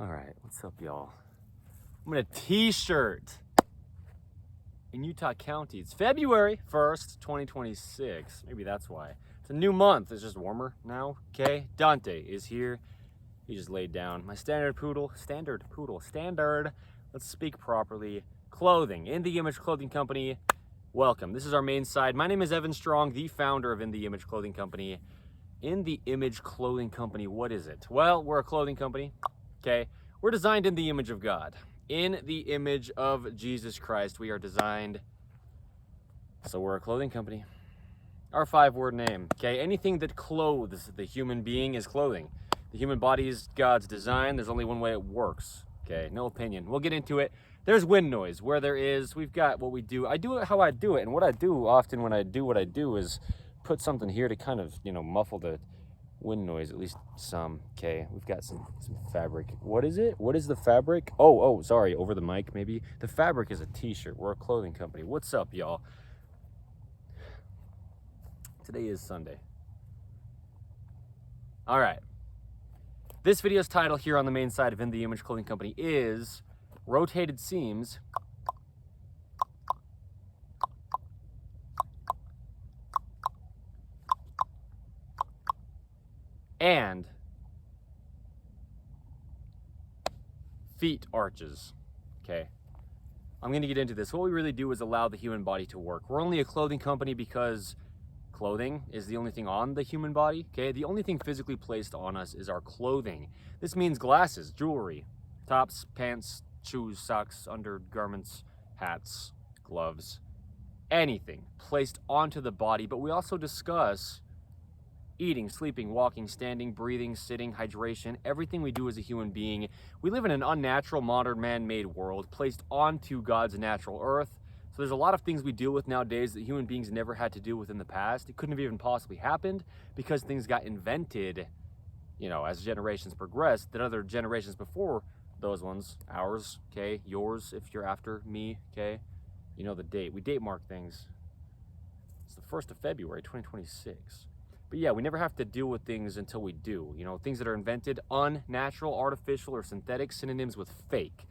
All right, what's up, y'all? I'm in a t-shirt in Utah County. It's February 1st, 2026. Maybe that's why. It's a new month. It's just warmer now, okay? Dante is here. He just laid down. My standard. Let's speak properly. Clothing. In the Image Clothing Company. Welcome. This is our main side. My name is Evan Strong, the founder of In the Image Clothing Company. In the Image Clothing Company, what is it? Well, we're a clothing company. Okay, we're designed in the image of God, in the image of Jesus Christ. We are designed, so we're a clothing company. Our 5-word name, okay? Anything that clothes the human being is clothing. The human body is God's design. There's only one way it works, okay? No opinion. We'll get into it. There's wind noise where there is. We've got what we do. I do it how I do it, and what I do often when I do what I do is put something here to kind of, muffle the wind noise, at least some. Okay, we've got some fabric. What is it? What is the fabric? Oh, sorry, over the mic maybe. The fabric is a t-shirt. We're a clothing company. What's up, y'all? Today is Sunday. All right. This video's title here on the main side of In the Image Clothing Company is Rotated Seams and feet arches. Okay, I'm gonna get into this. What we really do is allow the human body to work. We're only a clothing company because clothing is the only thing on the human body. Okay, the only thing physically placed on us is our clothing. This means glasses, jewelry, tops, pants, shoes, socks, undergarments, hats, gloves, anything placed onto the body. But we also discuss eating, sleeping, walking, standing, breathing, sitting, hydration, everything we do as a human being. We live in an unnatural, modern, man-made world placed onto God's natural earth. So there's a lot of things we deal with nowadays that human beings never had to deal with in the past. It couldn't have even possibly happened because things got invented, as generations progressed, that other generations before those ones, ours, okay, yours if you're after me, okay, the date. We date mark things. It's the 1st of February, 2026. But yeah, we never have to deal with things until we do. Things that are invented, unnatural, artificial, or synthetic, synonyms with fake.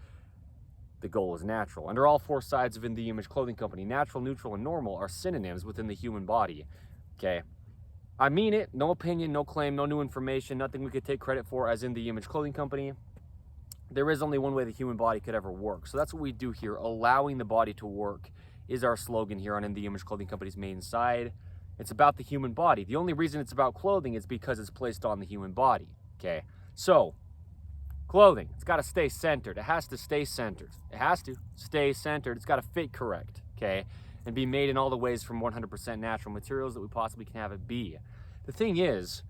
The goal is natural. Under all 4 sides of In the Image Clothing Company, natural, neutral, and normal are synonyms within the human body. Okay? I mean it. No opinion, no claim, no new information, nothing we could take credit for as In the Image Clothing Company. There is only one way the human body could ever work. So that's what we do here. Allowing the body to work is our slogan here on In the Image Clothing Company's main side. It's about the human body. The only reason it's about clothing is because it's placed on the human body, okay? So, clothing, it's got to stay centered. It has to stay centered. It has to stay centered. It's got to fit correct, okay? And be made in all the ways from 100% natural materials that we possibly can have it be. The thing is,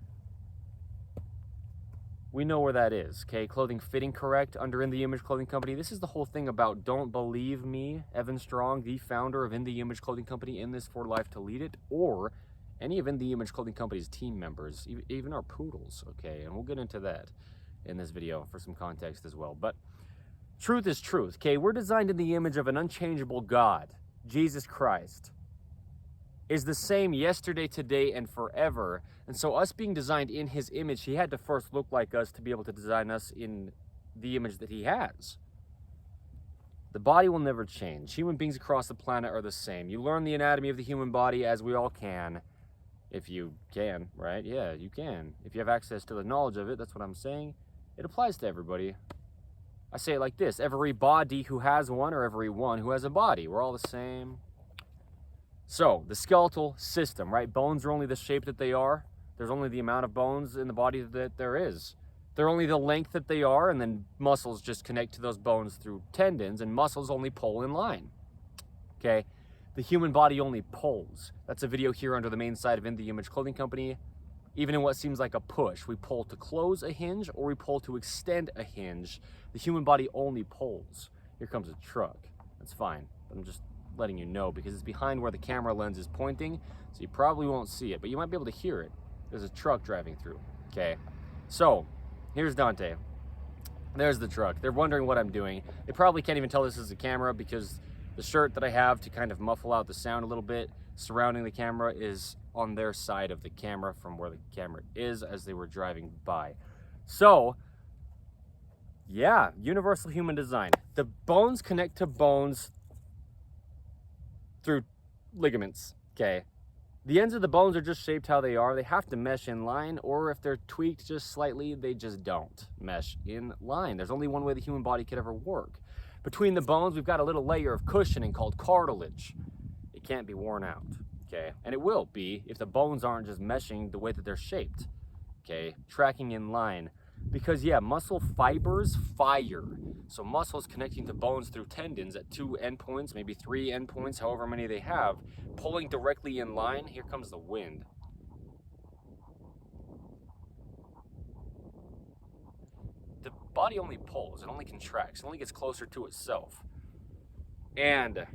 we know where that is, okay? Clothing fitting correct under In the Image Clothing Company. This is the whole thing about don't believe me, Evan Strong, the founder of In the Image Clothing Company, in this for life to lead it, or any of In the Image Clothing Company's team members, even our poodles, okay? And we'll get into that in this video for some context as well. But truth is truth, okay? We're designed in the image of an unchangeable God. Jesus Christ is the same yesterday, today, and forever. And so us being designed in his image, he had to first look like us to be able to design us in the image that he has. The body will never change. Human beings across the planet are the same. You learn the anatomy of the human body, as we all can, if you can, right? Yeah, you can. If you have access to the knowledge of it, that's what I'm saying. It applies to everybody. I say it like this: every body who has one, or every one who has a body. We're all the same. So, the skeletal system, right? Bones are only the shape that they are. There's only the amount of bones in the body that there is. They're only the length that they are, and then muscles just connect to those bones through tendons, and muscles only pull in line. Okay? The human body only pulls. That's a video here under the main side of In the Image Clothing Company. Even in what seems like a push, we pull to close a hinge or we pull to extend a hinge. The human body only pulls. Here comes a truck. That's fine. I'm just letting you know because it's behind where the camera lens is pointing, so you probably won't see it, but you might be able to hear it. There's a truck driving through. Okay, so here's Dante. There's the truck. They're wondering what I'm doing. They probably can't even tell this is a camera because the shirt that I have to kind of muffle out the sound a little bit surrounding the camera is on their side of the camera from where the camera is as they were driving by. So Yeah, universal human design. The bones connect to bones through ligaments, okay? The ends of the bones are just shaped how they are. They have to mesh in line, or if they're tweaked just slightly, they just don't mesh in line. There's only one way the human body could ever work. Between the bones, we've got a little layer of cushioning called cartilage. It can't be worn out, okay? And it will be if the bones aren't just meshing the way that they're shaped, okay? Tracking in line. Because yeah, muscle fibers fire. So muscles connecting to bones through tendons at 2 endpoints, maybe 3 endpoints, however many they have, pulling directly in line. Here comes the wind. The body only pulls, it only contracts, it only gets closer to itself. And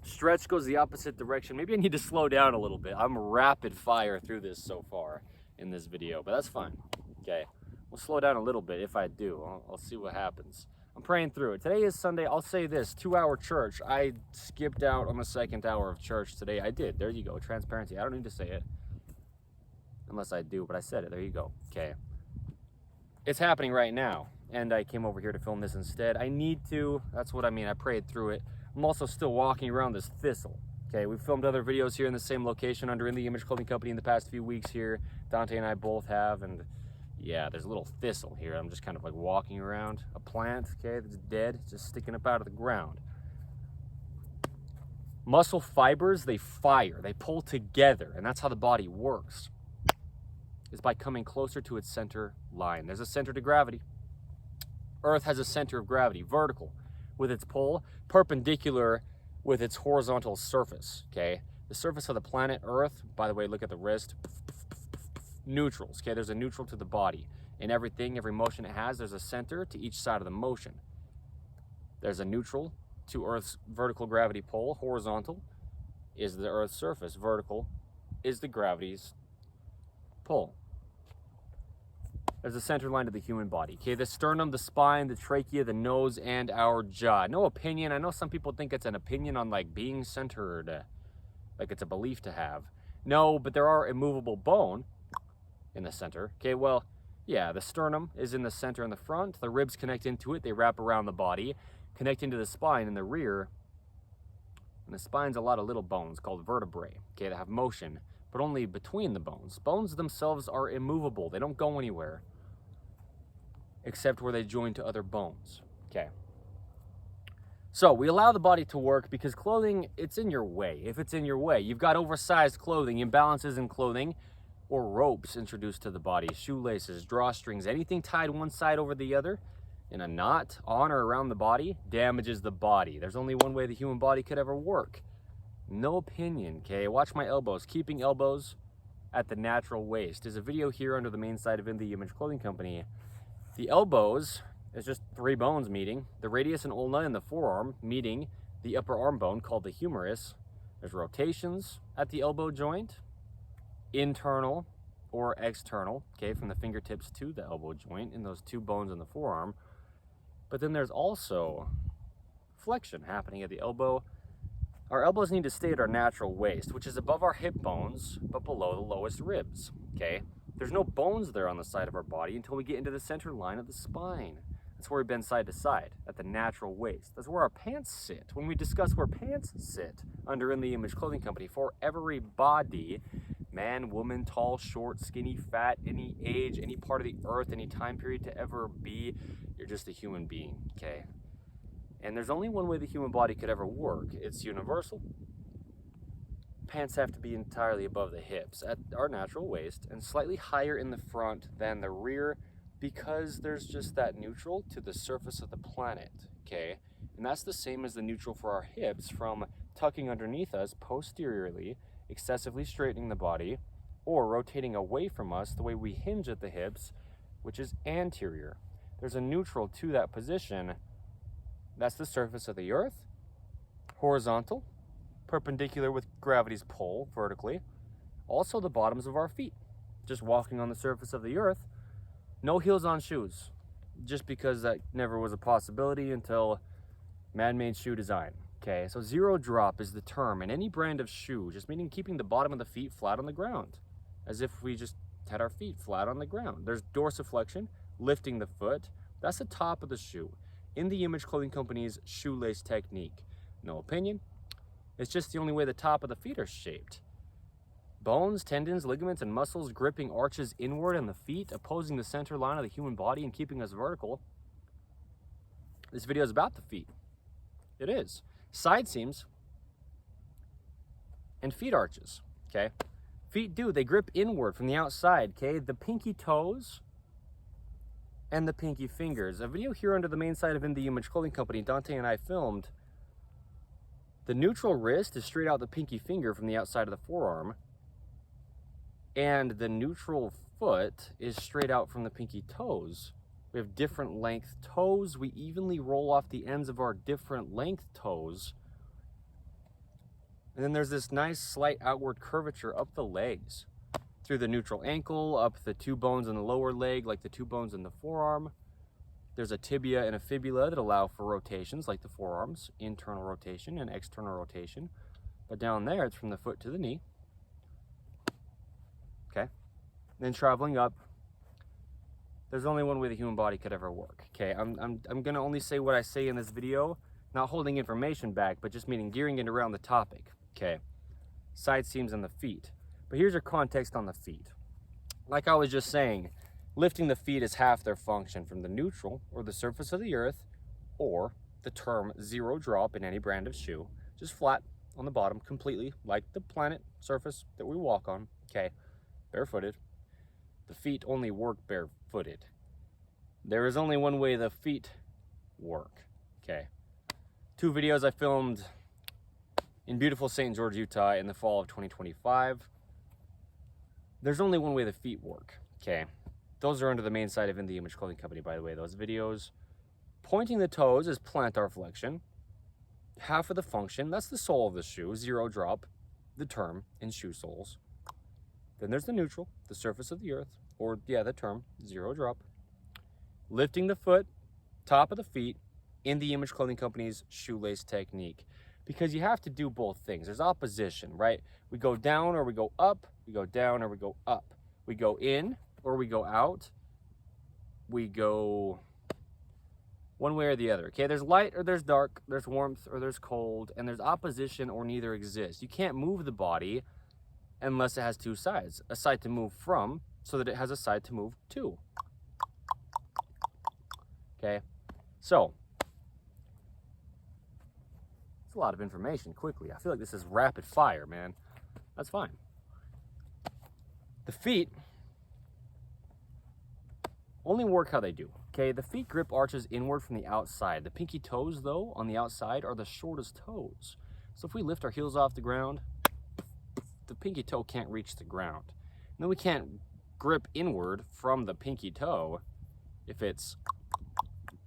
stretch goes the opposite direction. Maybe I need to slow down a little bit. I'm rapid fire through this so far in this video, but that's fine. Okay, we'll slow down a little bit. If I do, I'll see what happens. I'm praying through it. Today is Sunday. I'll say this, 2-hour church. I skipped out on the 2nd hour of church today. I did. There you go. Transparency. I don't need to say it. Unless I do, but I said it. There you go. Okay. It's happening right now. And I came over here to film this instead. I need to. That's what I mean. I prayed through it. I'm also still walking around this thistle. Okay, we've filmed other videos here in the same location under In The Image Clothing Company in the past few weeks here. Dante and I both have, and yeah, there's a little thistle here. I'm just kind of like walking around a plant, okay, that's dead, just sticking up out of the ground. Muscle fibers, they fire, they pull together, and that's how the body works, is by coming closer to its center line. There's a center to gravity. Earth has a center of gravity, vertical with its pull, perpendicular with its horizontal surface, okay? The surface of the planet Earth, by the way, look at the wrist, neutrals, okay? There's a neutral to the body. In everything, every motion it has, there's a center to each side of the motion. There's a neutral to Earth's vertical gravity pull. Horizontal is the Earth's surface. Vertical is the gravity's pull. There's a center line to the human body, okay? The sternum, the spine, the trachea, the nose, and our jaw. No opinion. I know some people think it's an opinion on like being centered, like it's a belief to have. No, but there are immovable bone in the center. Okay, well, yeah, the sternum is in the center in the front. The ribs connect into it. They wrap around the body, connecting to the spine in the rear. And the spine's a lot of little bones called vertebrae, okay, that have motion, but only between the bones. Bones themselves are immovable. They don't go anywhere except where they join to other bones, okay? So we allow the body to work because clothing, it's in your way. If it's in your way, you've got oversized clothing, imbalances in clothing, or ropes introduced to the body, shoelaces, drawstrings, anything tied one side over the other in a knot on or around the body damages the body. There's only one way the human body could ever work. No opinion, okay? Watch my elbows. Keeping elbows at the natural waist. There's a video here under the main site of In The Image Clothing Company. The elbows is just 3 bones meeting. The radius and ulna in the forearm meeting the upper arm bone called the humerus. There's rotations at the elbow joint, internal or external, okay, from the fingertips to the elbow joint in those 2 bones in the forearm. But then there's also flexion happening at the elbow. Our elbows need to stay at our natural waist, which is above our hip bones, but below the lowest ribs, okay? There's no bones there on the side of our body until we get into the center line of the spine. That's where we bend side to side, at the natural waist. That's where our pants sit. When we discuss where pants sit under In The Image Clothing Company, for everybody, man, woman, tall, short, skinny, fat, any age, any part of the earth, any time period to ever be, you're just a human being, okay? And there's only one way the human body could ever work. It's universal. Pants have to be entirely above the hips at our natural waist and slightly higher in the front than the rear because there's just that neutral to the surface of the planet, okay? And that's the same as the neutral for our hips from tucking underneath us posteriorly, excessively straightening the body, or rotating away from us the way we hinge at the hips, which is anterior. There's a neutral to that position. That's the surface of the earth, horizontal, perpendicular with gravity's pull, vertically. Also the bottoms of our feet, just walking on the surface of the earth. No heels on shoes, just because that never was a possibility until man-made shoe design. Okay, so 0 drop is the term in any brand of shoe, just meaning keeping the bottom of the feet flat on the ground, as if we just had our feet flat on the ground. There's dorsiflexion, lifting the foot, That's the top of the shoe. In the Image Clothing Company's shoelace technique. No opinion. It's just the only way the top of the feet are shaped. Bones, tendons, ligaments, and muscles gripping arches inward on the feet, opposing the center line of the human body and keeping us vertical. This video is about the feet. It is. Side seams and feet arches, okay? Feet they grip inward from the outside, okay? The pinky toes and the pinky fingers. A video here under the main side of In The Image Clothing Company, Dante and I filmed. The neutral wrist is straight out the pinky finger from the outside of the forearm, and the neutral foot is straight out from the pinky toes. We have different length toes. We evenly roll off the ends of our different length toes. And then there's this nice slight outward curvature up the legs, through the neutral ankle, up the two bones in the lower leg, like the two bones in the forearm. There's a tibia and a fibula that allow for rotations, like the forearms, internal rotation and external rotation. But down there, it's from the foot to the knee. Okay? Then traveling up, there's only one way the human body could ever work. Okay, I'm gonna only say what I say in this video, not holding information back, but just meaning gearing it around the topic. Okay, side seams and the feet. But here's your context on the feet. Like I was just saying, lifting the feet is half their function from the neutral, or the surface of the earth, or the term zero drop in any brand of shoe, just flat on the bottom, completely like the planet surface that we walk on. Okay, barefooted. The feet only work barefooted. There is only one way the feet work. Okay. 2 videos I filmed in beautiful St. George, Utah in the fall of 2025. There's only one way the feet work. Okay. Those are under the main side of In The Image Clothing Company, by the way, those videos. Pointing the toes is plantar flexion. Half of the function, that's the sole of the shoe, zero drop, the term in shoe soles. Then there's the neutral, the surface of the earth, or the term, zero drop. Lifting the foot, top of the feet, in the Image Clothing Company's shoelace technique. Because you have to do both things. There's opposition, right? We go down or we go up, we go down or we go up. We go in or we go out. We go one way or the other, okay? There's light or there's dark, there's warmth or there's cold, and there's opposition or neither exists. You can't move the body unless it has 2 sides, a side to move from so that it has a side to move to. Okay, so it's a lot of information quickly. I feel like this is rapid fire, man. That's fine. The feet only work how they do. Okay, the feet grip arches inward from the outside. The pinky toes, though, on the outside are the shortest toes. So if we lift our heels off the ground, the pinky toe can't reach the ground. And then we can't grip inward from the pinky toe if it's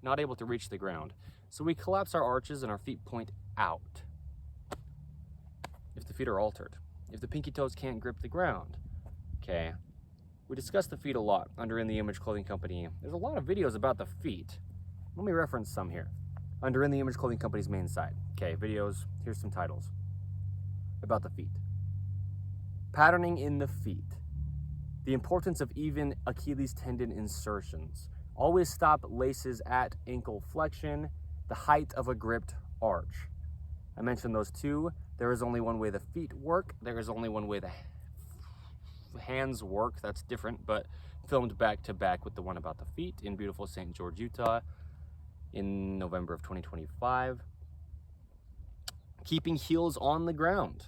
not able to reach the ground. So we collapse our arches and our feet point out if the feet are altered. If the pinky toes can't grip the ground, okay? We discuss the feet a lot under In The Image Clothing Company. There's a lot of videos about the feet. Let me reference some here. Under In The Image Clothing Company's main site. Okay, videos, here's some titles about the feet. Patterning in the feet. The importance of even Achilles tendon insertions. Always stop laces at ankle flexion. The height of a gripped arch. I mentioned those 2. There is only one way the feet work. There is only one way the hands work. That's different, but filmed back to back with the one about the feet in beautiful St. George, Utah in November of 2025. Keeping heels on the ground.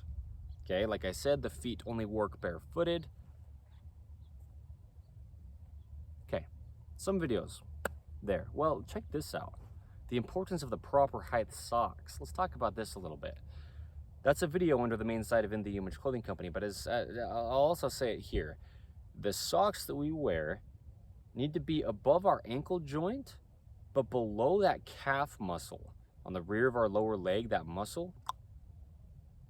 Okay, like I said, the feet only work barefooted. Okay, some videos there. Well, check this out. The importance of the proper height socks. Let's talk about this a little bit. That's a video under the main site of In The Image Clothing Company, but as I'll also say it here. The socks that we wear need to be above our ankle joint, but below that calf muscle on the rear of our lower leg, that muscle,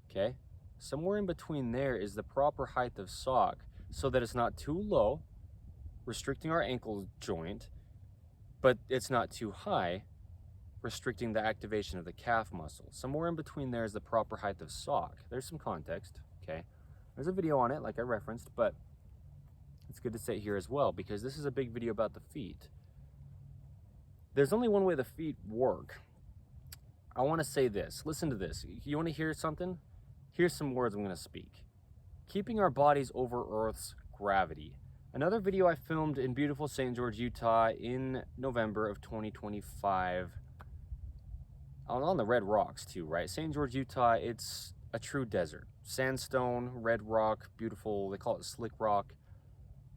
okay? Somewhere in between there is the proper height of sock so that it's not too low, restricting our ankle joint, but it's not too high, restricting the activation of the calf muscle. Somewhere in between there is the proper height of sock. There's some context, okay? There's a video on it, like I referenced, but it's good to say it here as well because this is a big video about the feet. There's only one way the feet work. I want to say this. Listen to this. You want to hear something? Here's some words I'm going to speak. Keeping our bodies over Earth's gravity. Another video I filmed in beautiful St. George, Utah in November of 2025. On the red rocks too, right? St. George, Utah, it's a true desert. Sandstone, red rock, beautiful, they call it slick rock.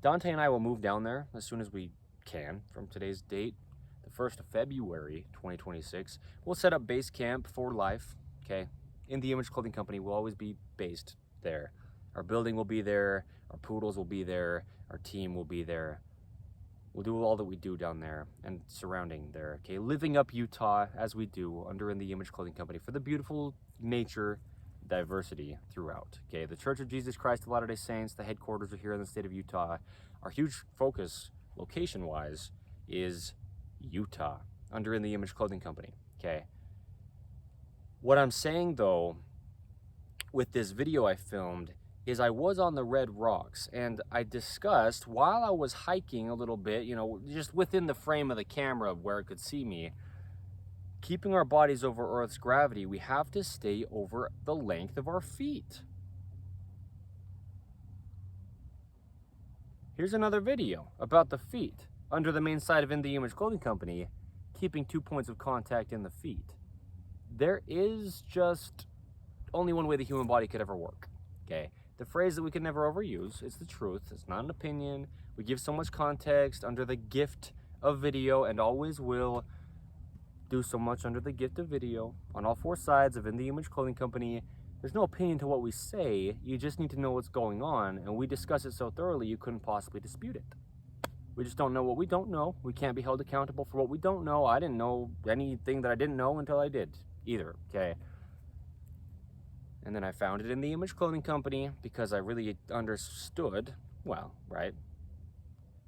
Dante and I will move down there as soon as we can from today's date, the 1st of February, 2026. We'll set up base camp for life, okay? In the Image Clothing Company, we'll always be based there. Our building will be there, our poodles will be there, our team will be there. We'll do all that we do down there and surrounding there, okay? Living up Utah as we do under In the Image Clothing Company for the beautiful nature, diversity throughout, okay? The Church of Jesus Christ of Latter-day Saints, the headquarters are here in the state of Utah. Our huge focus, location-wise, is Utah under In the Image Clothing Company, okay? What I'm saying, though, with this video I filmed is I was on the red rocks, and I discussed while I was hiking a little bit, you know, just within the frame of the camera where it could see me, keeping our bodies over Earth's gravity, we have to stay over the length of our feet. Here's another video about the feet under the main side of In the Image Clothing Company, keeping 2 points of contact in the feet. There is just only one way the human body could ever work, okay? The phrase that we can never overuse, it's the truth, it's not an opinion. We give so much context under the gift of video and always will do so much under the gift of video on all four sides of In the Image Clothing Company. There's no opinion to what we say, you just need to know what's going on, and we discuss it so thoroughly you couldn't possibly dispute it. We just don't know what we don't know. We can't be held accountable for what we don't know. I didn't know anything that I didn't know until I did either, okay? And then I founded In the Image Clothing Company because I really understood, well, right,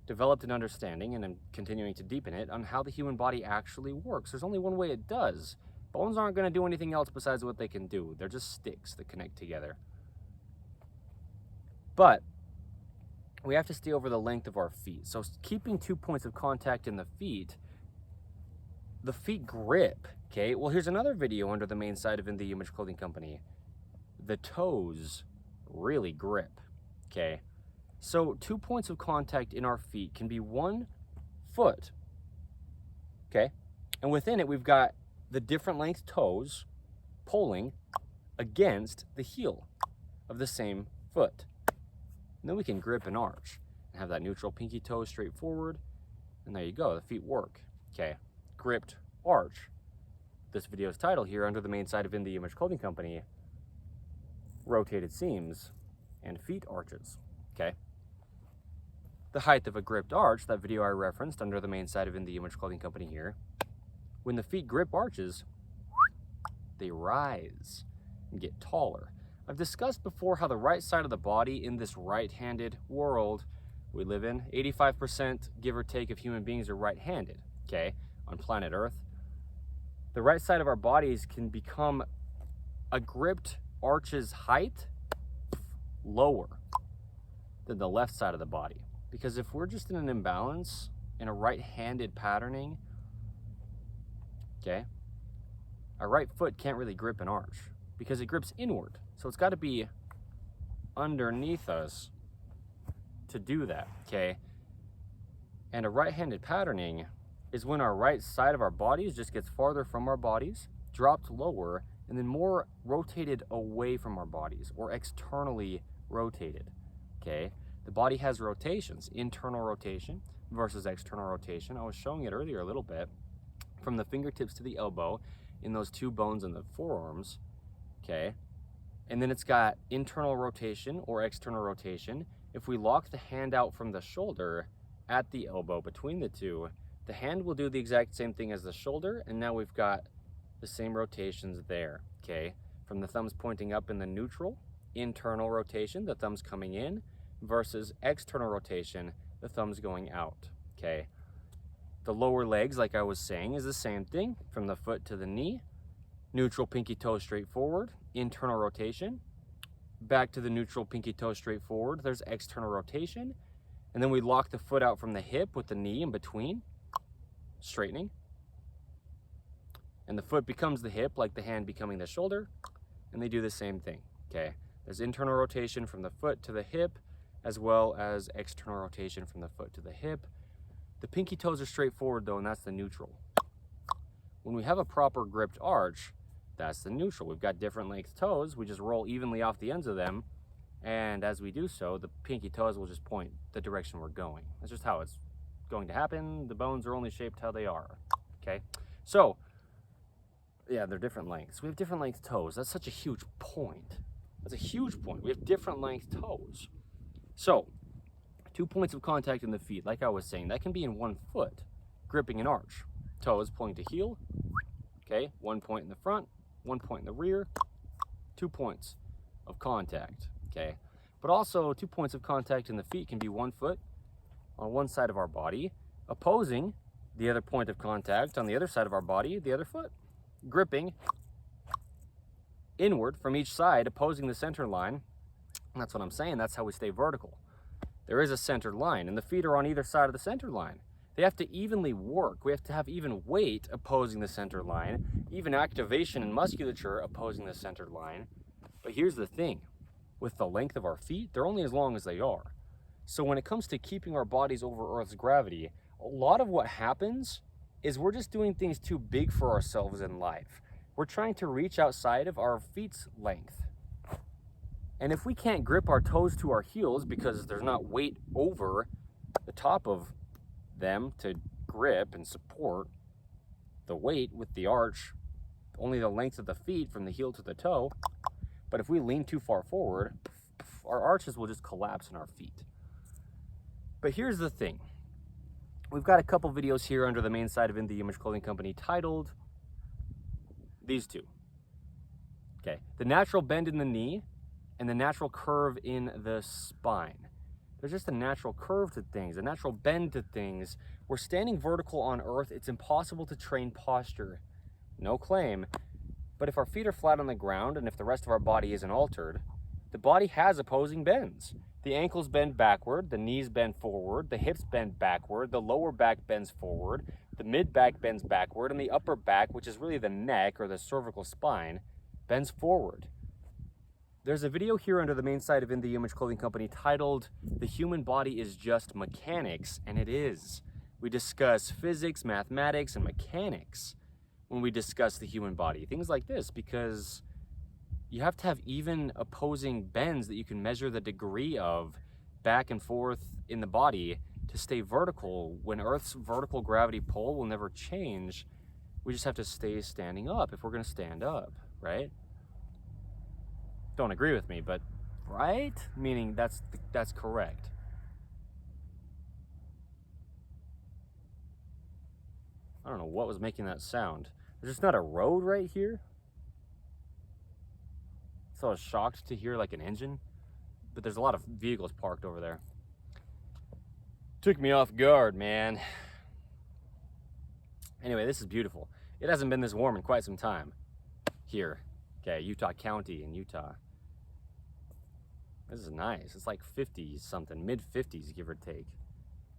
developed an understanding, and I'm continuing to deepen it, on how the human body actually works. There's only one way it does. Bones aren't going to do anything else besides what they can do. They're just sticks that connect together. But we have to stay over the length of our feet. So keeping 2 points of contact in the feet grip, okay? Well, here's another video under the main side of In the Image Clothing Company. The toes really grip, okay? So 2 points of contact in our feet can be 1 foot, okay? And within it, we've got the different length toes pulling against the heel of the same foot. And then we can grip and arch and have that neutral pinky toe straight forward. And there you go, the feet work, okay? Gripped arch. This video's title here under the main side of In the Image Clothing Company, rotated seams and feet arches, okay? The height of a gripped arch, that video I referenced under the main side of In the Image Clothing Company here, when the feet grip arches, they rise and get taller. I've discussed before how the right side of the body in this right-handed world we live in, 85% give or take of human beings are right-handed, okay, on planet Earth. The right side of our bodies can become a gripped arch's height lower than the left side of the body. Because if we're just in an imbalance, in a right-handed patterning, okay, our right foot can't really grip an arch because it grips inward. So it's got to be underneath us to do that, okay? And a right-handed patterning is when our right side of our bodies just gets farther from our bodies, dropped lower, and then more rotated away from our bodies, or externally rotated, okay? The body has rotations, internal rotation versus external rotation. I was showing it earlier a little bit, from the fingertips to the elbow, in those 2 bones in the forearms, okay? And then it's got internal rotation or external rotation. If we lock the hand out from the shoulder at the elbow between the two, the hand will do the exact same thing as the shoulder, and now we've got the same rotations there, okay? From the thumbs pointing up in the neutral, internal rotation, the thumbs coming in, versus external rotation, the thumbs going out, okay? The lower legs, like I was saying, is the same thing, from the foot to the knee, neutral pinky toe straight forward, internal rotation, back to the neutral pinky toe straight forward, there's external rotation, and then we lock the foot out from the hip with the knee in between, straightening, And the foot becomes the hip, like the hand becoming the shoulder, and they do the same thing, okay? There's internal rotation from the foot to the hip, as well as external rotation from the foot to the hip. The pinky toes are straightforward though, and that's the neutral. When we have a proper gripped arch, that's the neutral. We've got different length toes. We just roll evenly off the ends of them. And as we do so, the pinky toes will just point the direction we're going. That's just how it's going to happen. The bones are only shaped how they are, okay? So, yeah, they're different lengths. We have different length toes. That's such a huge point. That's a huge point. We have different length toes. So, 2 points of contact in the feet, like I was saying, that can be in one foot, gripping an arch. Toes pointing to heel, okay? 1 point in the front, 1 point in the rear, 2 points of contact, okay? But also 2 points of contact in the feet can be 1 foot on one side of our body, opposing the other point of contact on the other side of our body, the other foot. Gripping inward from each side, opposing the center line. And that's what I'm saying. That's how we stay vertical. There is a center line, and the feet are on either side of the center line. They have to evenly work. We have to have even weight opposing the center line, even activation and musculature opposing the center line. But here's the thing. With the length of our feet, they're only as long as they are. So when it comes to keeping our bodies over Earth's gravity, a lot of what happens is we're just doing things too big for ourselves in life. We're trying to reach outside of our feet's length. And if we can't grip our toes to our heels because there's not weight over the top of them to grip and support the weight with the arch, only the length of the feet from the heel to the toe, but if we lean too far forward, our arches will just collapse in our feet. But here's the thing. We've got a couple videos here under the main site of In The Image Clothing Company titled these two. Okay, the natural bend in the knee and the natural curve in the spine. There's just a natural curve to things, a natural bend to things. We're standing vertical on Earth. It's impossible to train posture. No claim. But if our feet are flat on the ground and if the rest of our body isn't altered, the body has opposing bends. The ankles bend backward, the knees bend forward, the hips bend backward, the lower back bends forward, the mid back bends backward, and the upper back, which is really the neck or the cervical spine, bends forward. There's a video here under the main site of In The Image Clothing Company titled The Human Body is Just Mechanics, and it is. We discuss physics, mathematics, and mechanics when we discuss the human body. Things like this, because you have to have even opposing bends that you can measure the degree of back and forth in the body to stay vertical. When Earth's vertical gravity pull will never change, we just have to stay standing up if we're going to stand up, right? Don't agree with me, but right? Meaning that's correct. I don't know what was making that sound. There's just not a road right here. So I was shocked to hear like an engine, but there's a lot of vehicles parked over there. Took me off guard, man. Anyway, this is beautiful. It hasn't been this warm in quite some time here. Okay, Utah County in Utah. This is nice. It's like 50 something, mid 50s, give or take.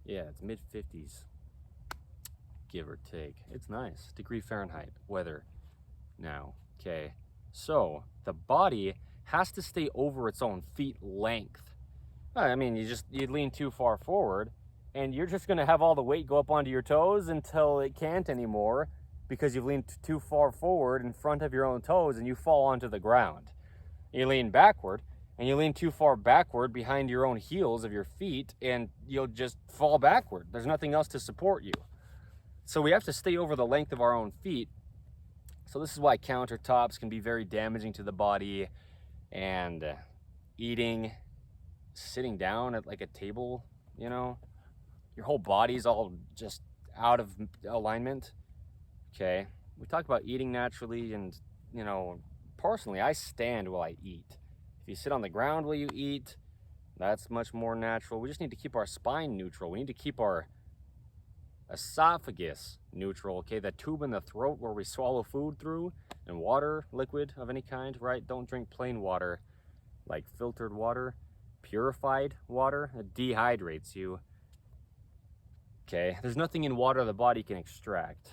Yeah, it's mid 50s, give or take. It's nice. Degree Fahrenheit weather now. Okay. So the body has to stay over its own feet length. I mean, you lean too far forward and you're just going to have all the weight go up onto your toes until it can't anymore because you've leaned too far forward in front of your own toes and you fall onto the ground. You lean backward and you lean too far backward behind your own heels of your feet and you'll just fall backward. There's nothing else to support you. So we have to stay over the length of our own feet. So this is why countertops can be very damaging to the body, and eating, sitting down at like a table, you know, your whole body's all just out of alignment. Okay, we talk about eating naturally, and you know, personally, I stand while I eat. If you sit on the ground while you eat, that's much more natural. We just need to keep our spine neutral. We need to keep our esophagus neutral, okay? The tube in the throat where we swallow food through, and water, liquid of any kind, right? Don't drink plain water, like filtered water. Purified water, it dehydrates you. Okay, there's nothing in water the body can extract.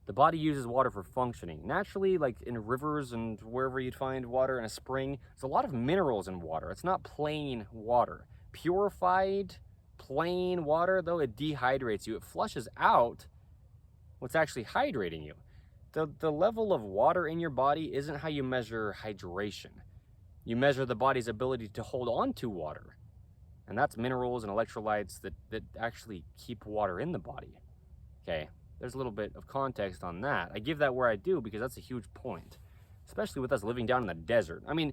The body uses water for functioning. Naturally, like in rivers and wherever you'd find water in a spring, there's a lot of minerals in water. It's not plain water. Purified, plain water, though, it dehydrates you. It flushes out what's actually hydrating you. The level of water in your body isn't how you measure hydration. You measure the body's ability to hold on to water. And that's minerals and electrolytes that actually keep water in the body. Okay, there's a little bit of context on that. I give that where I do because that's a huge point, especially with us living down in the desert. I mean,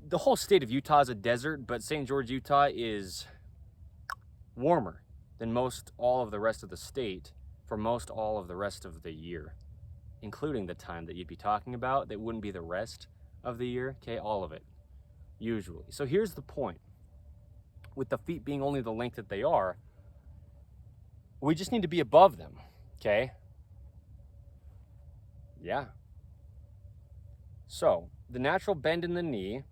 the whole state of Utah is a desert, but St. George, Utah is warmer than most all of the rest of the state for most all of the rest of the year, including the time that you'd be talking about that wouldn't be the rest of the year, okay, all of it, usually. So here's the point. With the feet being only the length that they are, we just need to be above them, okay? Yeah. So, the natural bend in the knee,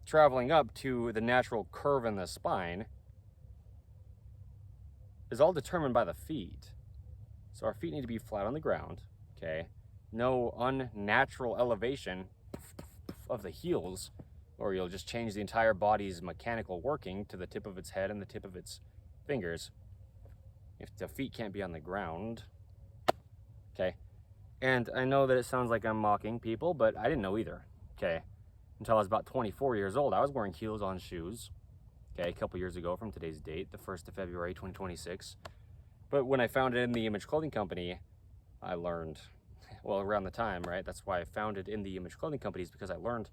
traveling up to the natural curve in the spine, is all determined by the feet. So our feet need to be flat on the ground, okay? No unnatural elevation of the heels, or you'll just change the entire body's mechanical working to the tip of its head and the tip of its fingers. If the feet can't be on the ground, okay? And I know that it sounds like I'm mocking people, but I didn't know either, okay? Until I was about 24 years old, I was wearing heels on shoes, okay, a couple years ago from today's date, the 1st of February, 2026. But when I founded In The Image Clothing Company, I learned, well, around the time, right? That's why I founded In The Image Clothing Company, is because I learned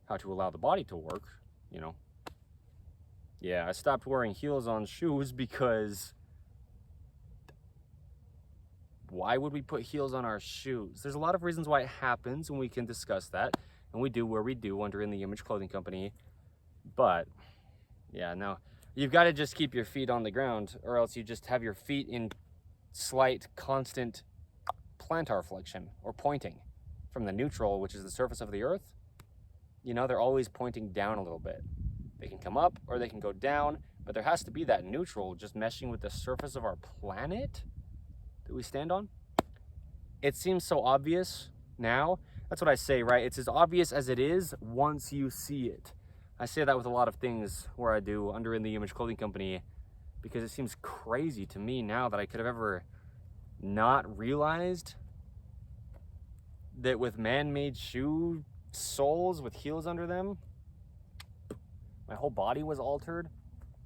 how to allow the body to work, you know. Yeah, I stopped wearing heels on shoes because why would we put heels on our shoes? There's a lot of reasons why it happens, and we can discuss that. And we do where we do under In The Image Clothing Company. But, yeah, no. You've got to just keep your feet on the ground, or else you just have your feet in slight, constant plantar flexion, or pointing from the neutral, which is the surface of the earth. You know, they're always pointing down a little bit. They can come up or they can go down, but there has to be that neutral just meshing with the surface of our planet that we stand on. It seems so obvious now. That's what I say, right? It's as obvious as it is once you see it. I say that with a lot of things where I do under In The Image Clothing Company, because it seems crazy to me now that I could have ever not realized that with man-made shoe soles with heels under them, my whole body was altered.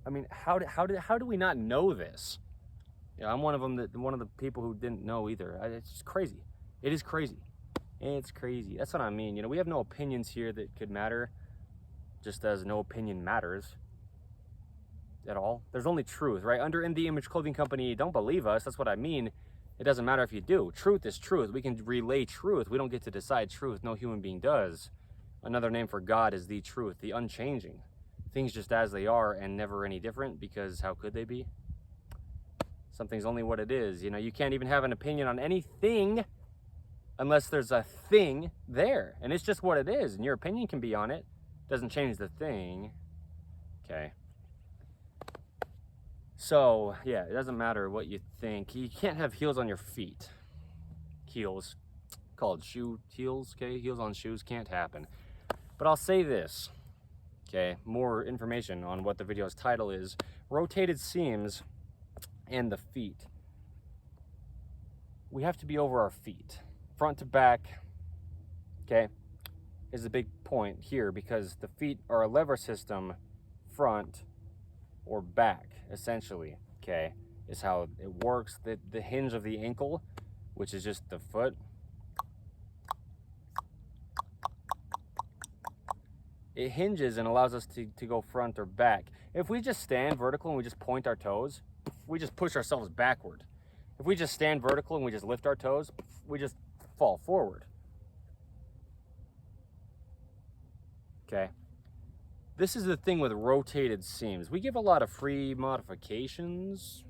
I mean, how do we not know this? Yeah, I'm one of the people who didn't know either. It's just crazy. It is crazy. It's crazy. That's what I mean. You know, we have no opinions here that could matter, just as no opinion matters at all. There's only truth, right? Under In The Image Clothing Company, don't believe us. That's what I mean. It doesn't matter if you do. Truth is truth. We can relay truth. We don't get to decide truth. No human being does. Another name for God is the truth, the unchanging. Things just as they are and never any different, because how could they be? Something's only what it is. You know, you can't even have an opinion on anything unless there's a thing there. And it's just what it is. And your opinion can be on it. Doesn't change the thing. Okay. So, yeah, it doesn't matter what you think. You can't have heels on your feet. Heels. Called shoe heels, okay? Heels on shoes can't happen. But I'll say this, okay? More information on what the video's title is. Rotated seams and the feet. We have to be over our feet. Front to back, okay, is a big point here, because the feet are a lever system, front or back, essentially, okay, is how it works. The hinge of the ankle, which is just the foot, it hinges and allows us to go front or back. If we just stand vertical and we just point our toes, we just push ourselves backward. If we just stand vertical and we just lift our toes, we just fall forward. Okay. This is the thing with rotated seams. We give a lot of free modifications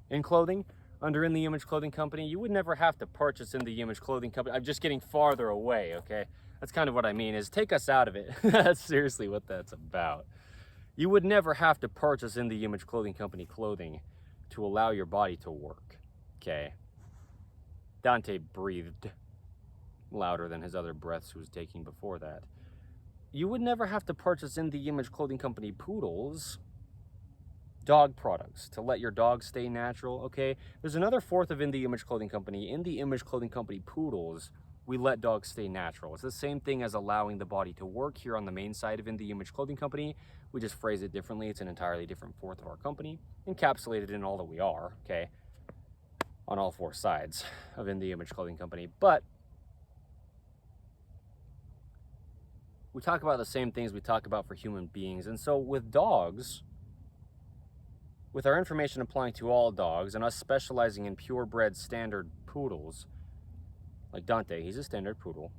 in clothing under In The Image Clothing Company. You would never have to purchase In The Image Clothing Company. I'm just getting farther away, okay? That's kind of what I mean, is take us out of it. That's seriously what that's about. You would never have to purchase In The Image Clothing Company clothing to allow your body to work, okay? Dante breathed louder than his other breaths he was taking before that. You would never have to purchase In The Image Clothing Company poodles, dog products, to let your dog stay natural, okay? There's another fourth of In The Image Clothing Company. In The Image Clothing Company poodles, we let dogs stay natural. It's the same thing as allowing the body to work here on the main side of In The Image Clothing Company. We just phrase it differently. It's an entirely different fourth of our company, encapsulated in all that we are, okay? On all four sides of In The Image Clothing Company. But we talk about the same things we talk about for human beings. And so with dogs, with our information applying to all dogs and us specializing in purebred standard poodles, like Dante, he's a standard poodle.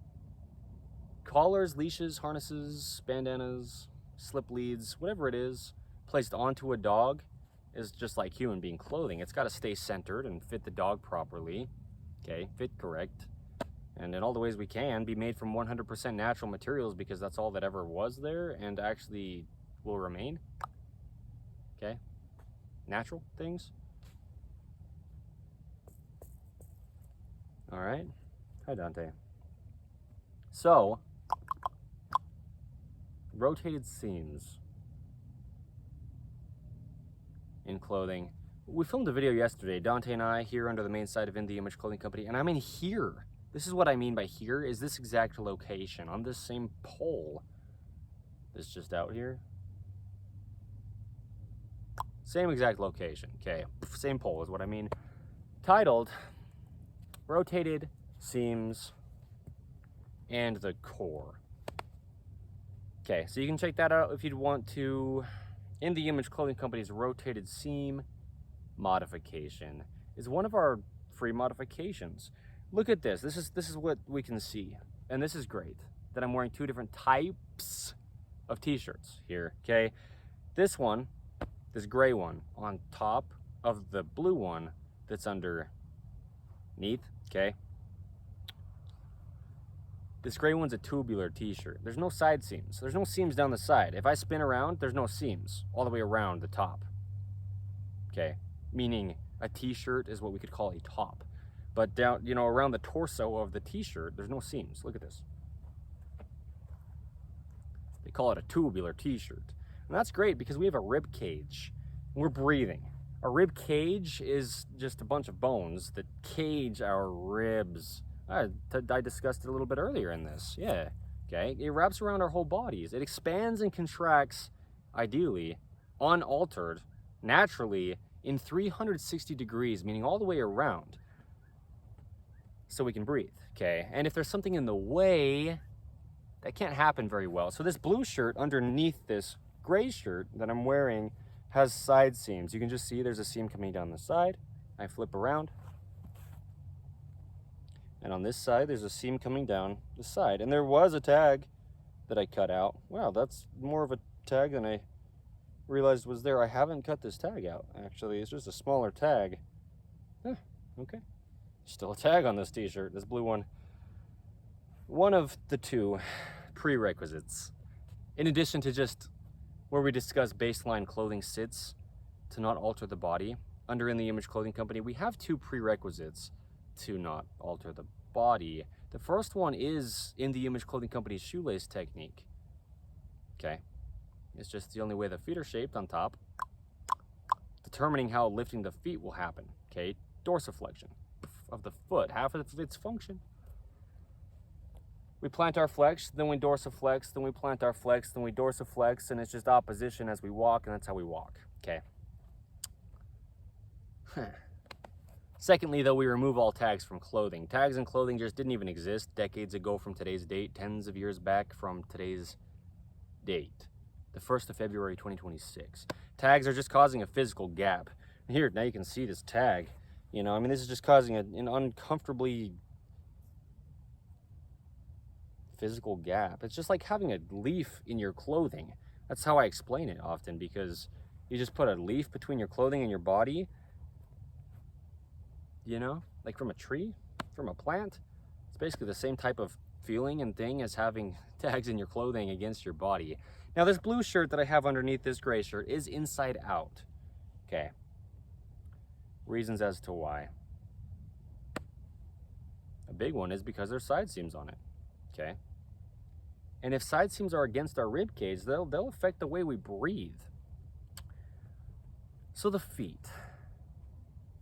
Collars, leashes, harnesses, bandanas, slip leads, whatever it is, placed onto a dog is just like human being clothing. It's got to stay centered and fit the dog properly, okay, fit correct, and in all the ways we can, be made from 100% natural materials, because that's all that ever was there and actually will remain, okay, natural things. All right. Hi, Dante. So, rotated seams in clothing. We filmed a video yesterday, Dante and I, here under the main side of In The Image Clothing Company, and I'm in here. This is what I mean by here, is this exact location on this same pole. This just out here. Same exact location, okay? Same pole is what I mean. Titled, Rotated Seams and the Core. Okay, so you can check that out if you'd want to. In The Image Clothing Company's rotated seam modification is one of our free modifications. Look at this. This is what we can see, and this is great. That I'm wearing two different types of t-shirts here. Okay, this one, this gray one, on top of the blue one that's underneath. Okay. This gray one's a tubular t-shirt. There's no side seams. There's no seams down the side. If I spin around, there's no seams all the way around the top. Okay, meaning a t-shirt is what we could call a top. But down, you know, around the torso of the t-shirt, there's no seams. Look at this. They call it a tubular t-shirt. And that's great because we have a rib cage. We're breathing. A rib cage is just a bunch of bones that cage our ribs. I discussed it a little bit earlier in this. Yeah, okay. It wraps around our whole bodies. It expands and contracts, ideally, unaltered, naturally, in 360 degrees, meaning all the way around, so we can breathe, okay? And if there's something in the way, that can't happen very well. So this blue shirt underneath this gray shirt that I'm wearing has side seams. You can just see there's a seam coming down the side. I flip around. And on this side, there's a seam coming down the side. And there was a tag that I cut out. Wow, that's more of a tag than I realized was there. I haven't cut this tag out, actually. It's just a smaller tag. Huh, okay. Still a tag on this t-shirt, this blue one. One of the two prerequisites, in addition to just where we discuss baseline clothing sits to not alter the body, under In The Image Clothing Company, we have two prerequisites to not alter the body. The first one is In The Image Clothing Company's shoelace technique. Okay, it's just the only way the feet are shaped on top, determining how lifting the feet will happen. Okay, dorsiflexion of the foot, half of its function. We plant our flex, then we dorsiflex, then we plant our flex, then we dorsiflex, and it's just opposition as we walk, and that's how we walk. Okay. Secondly, though, we remove all tags from clothing. Tags in clothing just didn't even exist decades ago from today's date, tens of years back from today's date, the 1st of February 2026. Tags are just causing a physical gap. Here, now you can see this tag. You know, I mean, this is just causing an uncomfortably physical gap. It's just like having a leaf in your clothing. That's how I explain it often, because you just put a leaf between your clothing and your body. You know, like from a tree, from a plant. It's basically the same type of feeling and thing as having tags in your clothing against your body. Now, this blue shirt that I have underneath this gray shirt is inside out. Okay. Reasons as to why. big one is because there's side seams on it, okay? And if side seams are against our rib cage, they'll affect the way we breathe. So the feet,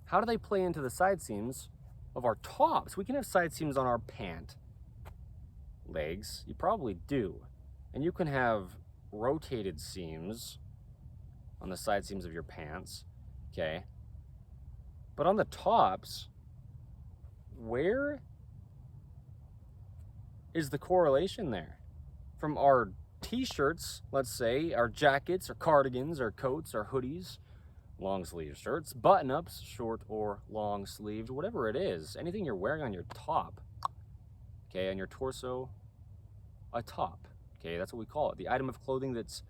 how do they play into the side seams of our tops? We can have side seams on our pant legs. You probably do. And you can have rotated seams on the side seams of your pants, okay? But on the tops, where is the correlation there? From our t-shirts, let's say, our jackets, our cardigans, our coats, our hoodies, long sleeve shirts, button-ups, short or long sleeved, whatever it is, anything you're wearing on your top, okay, on your torso, a top, okay, that's what we call it. The item of clothing that's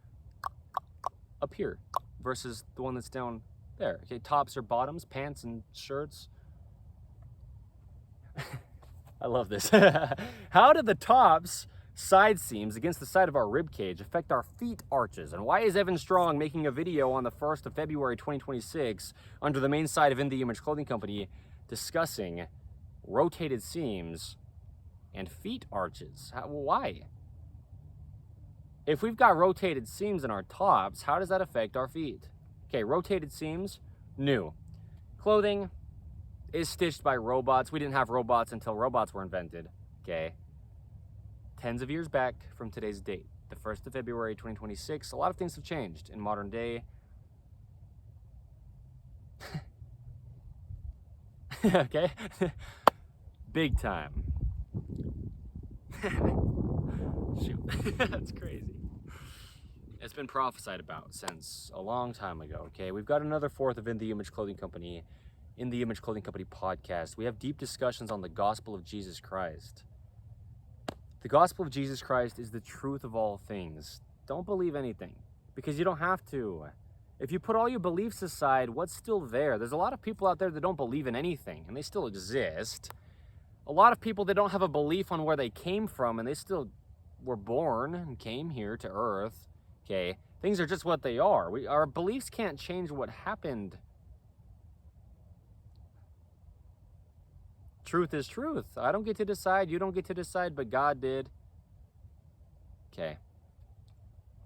up here versus the one that's down there, okay, tops or bottoms, pants and shirts. I love this. How do the tops side seams against the side of our rib cage affect our feet arches? And why is Evan Strong making a video on the 1st of February 2026 under the main site of In The Image Clothing Company discussing rotated seams and feet arches? Why? If we've got rotated seams in our tops, how does that affect our feet? Okay, rotated seams, new. Clothing is stitched by robots. We didn't have robots until robots were invented, okay? Tens of years back from today's date, the 1st of February 2026, a lot of things have changed in modern day. Okay? Big time. Shoot, that's crazy. It's been prophesied about since a long time ago, okay? We've got another 4th of In The Image Clothing Company, In The Image Clothing Company podcast. We have deep discussions on the gospel of Jesus Christ. The gospel of Jesus Christ is the truth of all things. Don't believe anything, because you don't have to. If you put all your beliefs aside, what's still there? There's a lot of people out there that don't believe in anything, and they still exist. A lot of people that don't have a belief on where they came from, and they still were born and came here to earth, okay? Things are just what they are. Our beliefs can't change what happened. Truth is truth. I don't get to decide, you don't get to decide, but God did. Okay.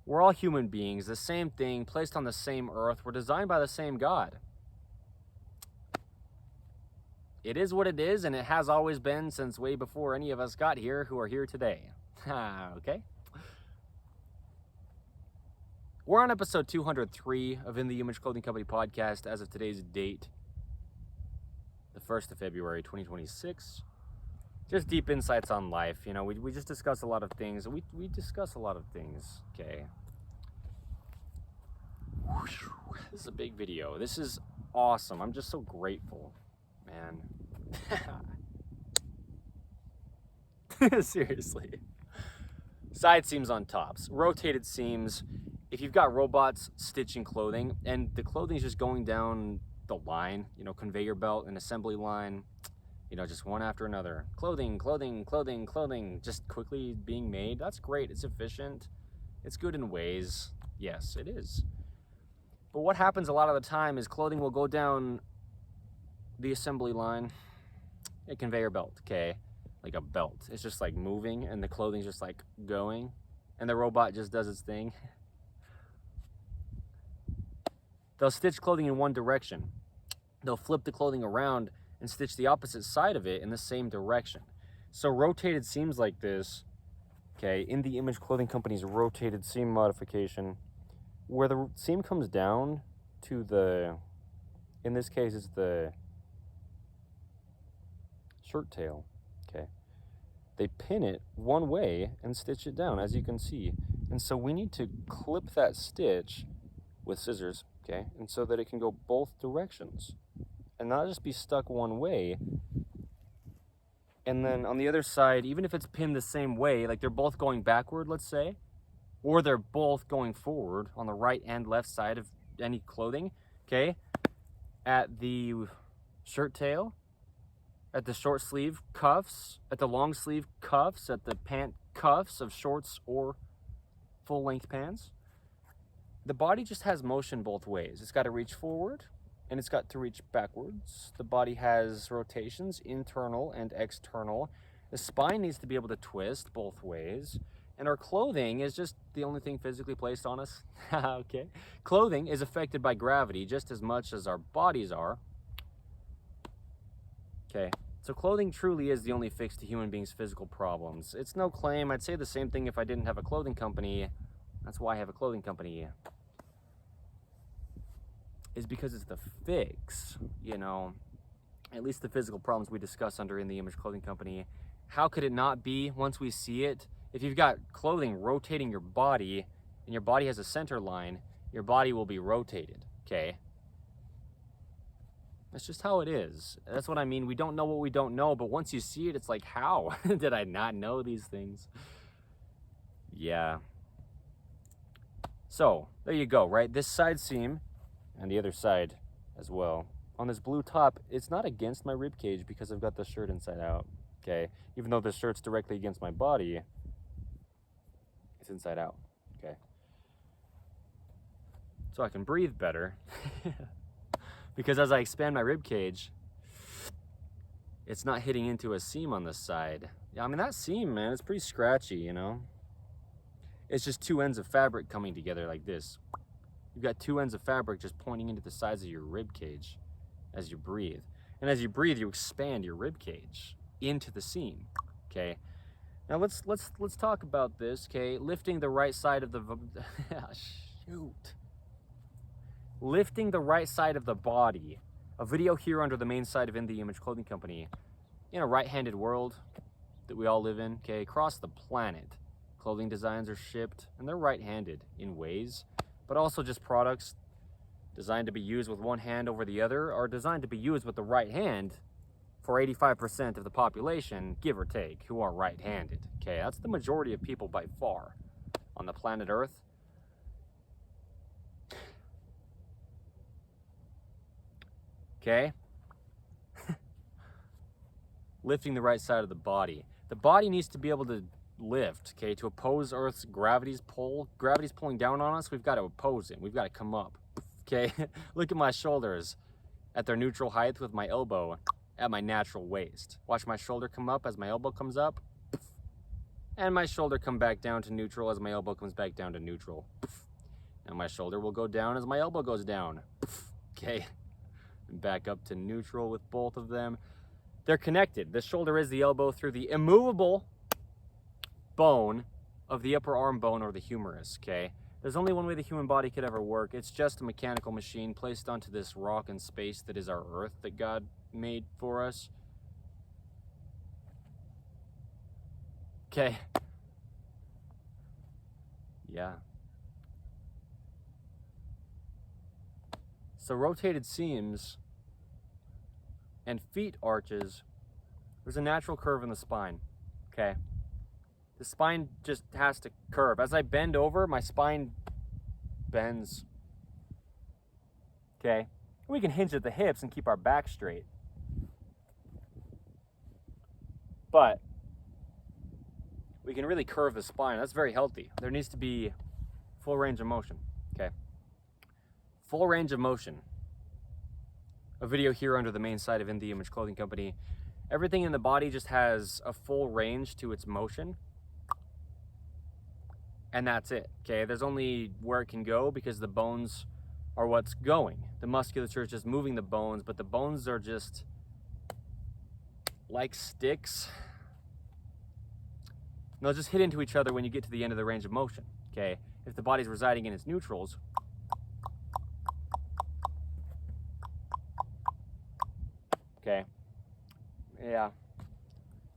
We're all human beings, the same thing, placed on the same earth. We're designed by the same God. It is what it is, and it has always been since way before any of us got here who are here today. Okay? We're on episode 203 of In The Image Clothing Company podcast as of today's date, the 1st of February 2026. Just deep insights on life. You know, we just discuss a lot of things. We discuss a lot of things, okay? This is a big video. This is awesome. I'm just so grateful, man. Seriously. Side seams on tops, rotated seams. If you've got robots stitching clothing and the clothing is just going down the line, you know, conveyor belt and assembly line, you know, just one after another. Clothing, clothing, clothing, clothing, just quickly being made. That's great. It's efficient. It's good in ways. Yes, it is. But what happens a lot of the time is clothing will go down the assembly line, a conveyor belt, okay? Like a belt. It's just like moving and the clothing's just like going and the robot just does its thing. They'll stitch clothing in one direction. They'll flip the clothing around and stitch the opposite side of it in the same direction. So rotated seams like this, okay, In The Image Clothing Company's rotated seam modification, where the seam comes down to the, in this case it's the shirt tail, okay? They pin it one way and stitch it down, as you can see. And so we need to clip that stitch with scissors, okay? And so that it can go both directions and not just be stuck one way. And then on the other side, even if it's pinned the same way, like they're both going backward, let's say, or they're both going forward on the right and left side of any clothing, okay? At the shirt tail, at the short sleeve cuffs, at the long sleeve cuffs, at the pant cuffs of shorts or full length pants, the body just has motion both ways. It's got to reach forward and it's got to reach backwards. The body has rotations, internal and external. The spine needs to be able to twist both ways. And our clothing is just the only thing physically placed on us. Okay. Clothing is affected by gravity just as much as our bodies are. Okay. So clothing truly is the only fix to human beings' physical problems. It's no claim. I'd say the same thing if I didn't have a clothing company. That's why I have a clothing company. Is because it's the fix, you know, at least the physical problems we discuss under In the Image Clothing Company. How could it not be once we see it? If you've got clothing rotating your body and your body has a center line, your body will be rotated, okay? That's just how it is. That's what I mean. We don't know what we don't know, but once you see it, it's like, how did I not know these things? Yeah. So there you go, right? This side seam and the other side as well. On this blue top, it's not against my rib cage because I've got the shirt inside out, okay? Even though the shirt's directly against my body, it's inside out, okay? So I can breathe better because as I expand my rib cage, it's not hitting into a seam on this side. Yeah, I mean, that seam, man, it's pretty scratchy, you know? It's just two ends of fabric coming together like this. You've got two ends of fabric just pointing into the sides of your rib cage as you breathe. And as you breathe, you expand your rib cage into the seam, okay? Now let's talk about this, okay? Lifting the right side of the lifting the right side of the body. A video here under the main site of In the Image Clothing Company. In a right-handed world that we all live in, okay, across the planet, clothing designs are shipped and they're right-handed in ways, but also just products designed to be used with one hand over the other are designed to be used with the right hand for 85% of the population, give or take, who are right-handed. Okay, that's the majority of people by far on the planet Earth. Okay? Lifting the right side of the body. The body needs to be able to lift, okay, to oppose Earth's gravity's pull. Gravity's pulling down on us, we've got to oppose it. We've got to come up, okay? Look at my shoulders at their neutral height with my elbow at my natural waist. Watch my shoulder come up as my elbow comes up, and my shoulder come back down to neutral as my elbow comes back down to neutral. And my shoulder will go down as my elbow goes down, okay? And back up to neutral with both of them. They're connected. The shoulder is the elbow through the immovable bone of the upper arm bone or the humerus, okay? There's only one way the human body could ever work. It's just a mechanical machine placed onto this rock and space that is our Earth that God made for us. Okay. Yeah. So rotated seams and feet arches, there's a natural curve in the spine, okay? The spine just has to curve. As I bend over, my spine bends, okay? We can hinge at the hips and keep our back straight. But we can really curve the spine. That's very healthy. There needs to be full range of motion, okay? Full range of motion. A video here under the main site of In the Image Clothing Company. Everything in the body just has a full range to its motion. And that's it, okay? There's only where it can go because the bones are what's going. The musculature is just moving the bones, but the bones are just like sticks. And they'll just hit into each other when you get to the end of the range of motion, okay? If the body's residing in its neutrals, okay, yeah,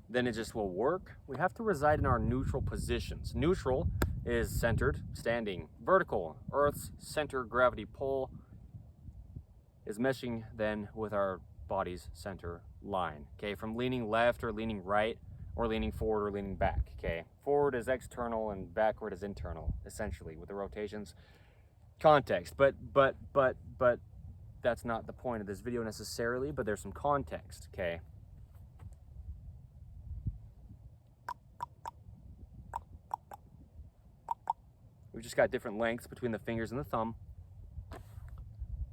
then it just will work. We have to reside in our neutral positions. Neutral is centered, standing, vertical. Earth's center gravity pull is meshing then with our body's center line, okay? From leaning left or leaning right or leaning forward or leaning back, okay? Forward is external and backward is internal, essentially, with the rotations. Context, but that's not the point of this video necessarily, but there's some context, okay? We've just got different lengths between the fingers and the thumb.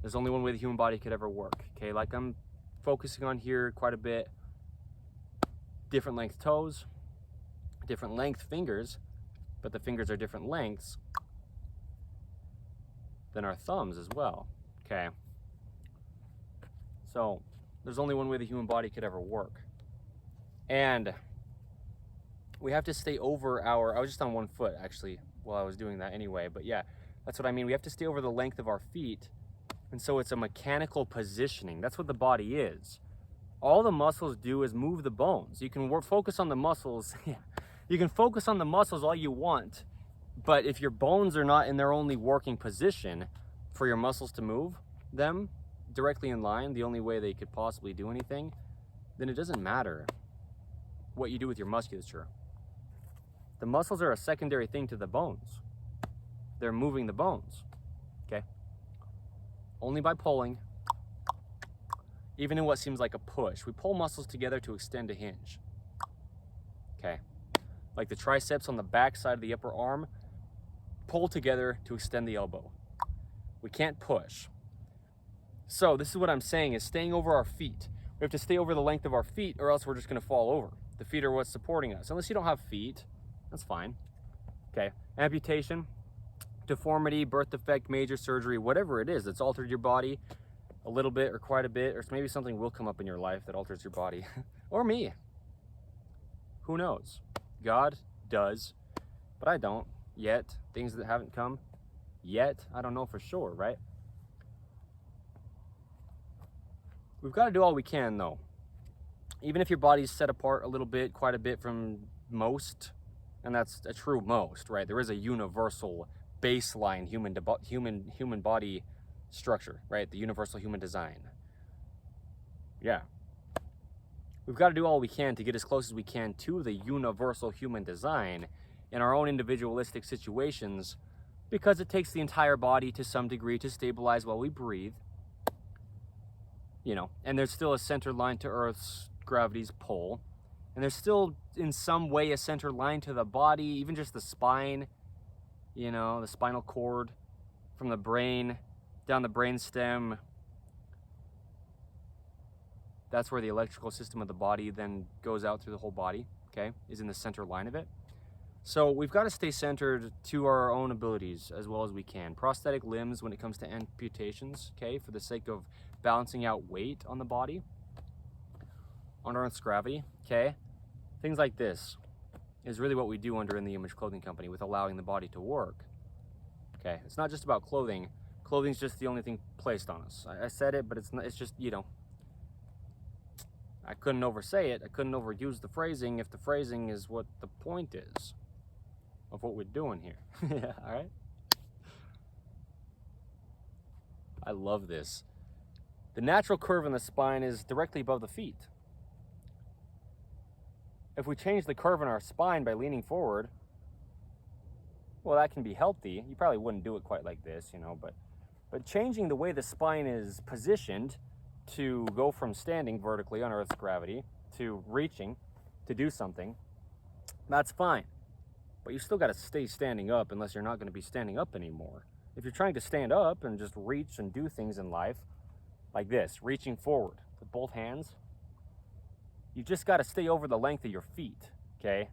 There's only one way the human body could ever work, okay? Like I'm focusing on here quite a bit. Different length toes, different length fingers, but the fingers are different lengths than our thumbs as well, okay? So there's only one way the human body could ever work. And we have to stay over our, I was just on one foot actually while I was doing that anyway, but yeah, that's what I mean. We have to stay over the length of our feet. And so it's a mechanical positioning. That's what the body is. All the muscles do is move the bones. You can focus on the muscles. You can focus on the muscles all you want, but if your bones are not in their only working position for your muscles to move them directly in line, the only way they could possibly do anything, then it doesn't matter what you do with your musculature. The muscles are a secondary thing to the bones. They're moving the bones, okay? Only by pulling, even in what seems like a push. We pull muscles together to extend a hinge, okay? Like the triceps on the back side of the upper arm, pull together to extend the elbow. We can't push. So this is what I'm saying, is staying over our feet. We have to stay over the length of our feet or else we're just gonna fall over. The feet are what's supporting us. Unless you don't have feet, that's fine, okay? Amputation, deformity, birth defect, major surgery, whatever it is that's altered your body a little bit or quite a bit, or maybe something will come up in your life that alters your body, or me. Who knows? God does, but I don't yet. Things that haven't come yet, I don't know for sure, right? We've got to do all we can though. Even if your body's set apart a little bit, quite a bit from most, and that's a true most, right? There is a universal baseline human body structure, right? The universal human design. Yeah. We've got to do all we can to get as close as we can to the universal human design in our own individualistic situations, because it takes the entire body to some degree to stabilize while we breathe, you know, and there's still a center line to Earth's gravity's pull, and there's still in some way a center line to the body, even just the spine, you know, the spinal cord from the brain down the brain stem. That's where the electrical system of the body then goes out through the whole body, okay, is in the center line of it. So we've got to stay centered to our own abilities as well as we can. Prosthetic limbs when it comes to amputations, okay, for the sake of balancing out weight on the body, on Earth's gravity, okay? Things like this is really what we do under In the Image Clothing Company with allowing the body to work, okay? It's not just about clothing. Clothing's just the only thing placed on us. I said it, but it's not, it's just, you know, I couldn't oversay it. I couldn't overuse the phrasing if the phrasing is what the point is of what we're doing here. Yeah, all right? I love this. The natural curve in the spine is directly above the feet. If we change the curve in our spine by leaning forward, well, that can be healthy. You probably wouldn't do it quite like this, you know, but changing the way the spine is positioned to go from standing vertically on Earth's gravity to reaching to do something, that's fine. But you still got to stay standing up unless you're not going to be standing up anymore. If you're trying to stand up and just reach and do things in life like this, reaching forward with both hands, you just got to stay over the length of your feet, okay?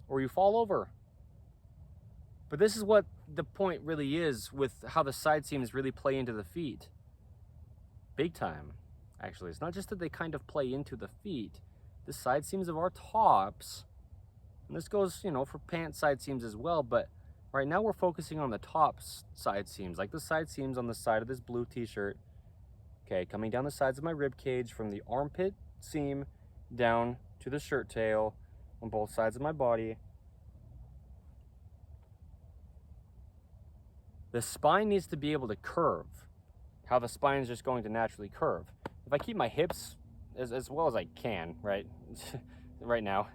Or you fall over. But this is what the point really is with how the side seams really play into the feet. Big time, actually. It's not just that they kind of play into the feet. The side seams of our tops, and this goes, you know, for pant side seams as well, but right now we're focusing on the tops side seams, like the side seams on the side of this blue t-shirt, okay, coming down the sides of my rib cage from the armpit seam down to the shirt tail on both sides of my body. The spine needs to be able to curve, how the spine is just going to naturally curve. If I keep my hips as well as I can, right, right now,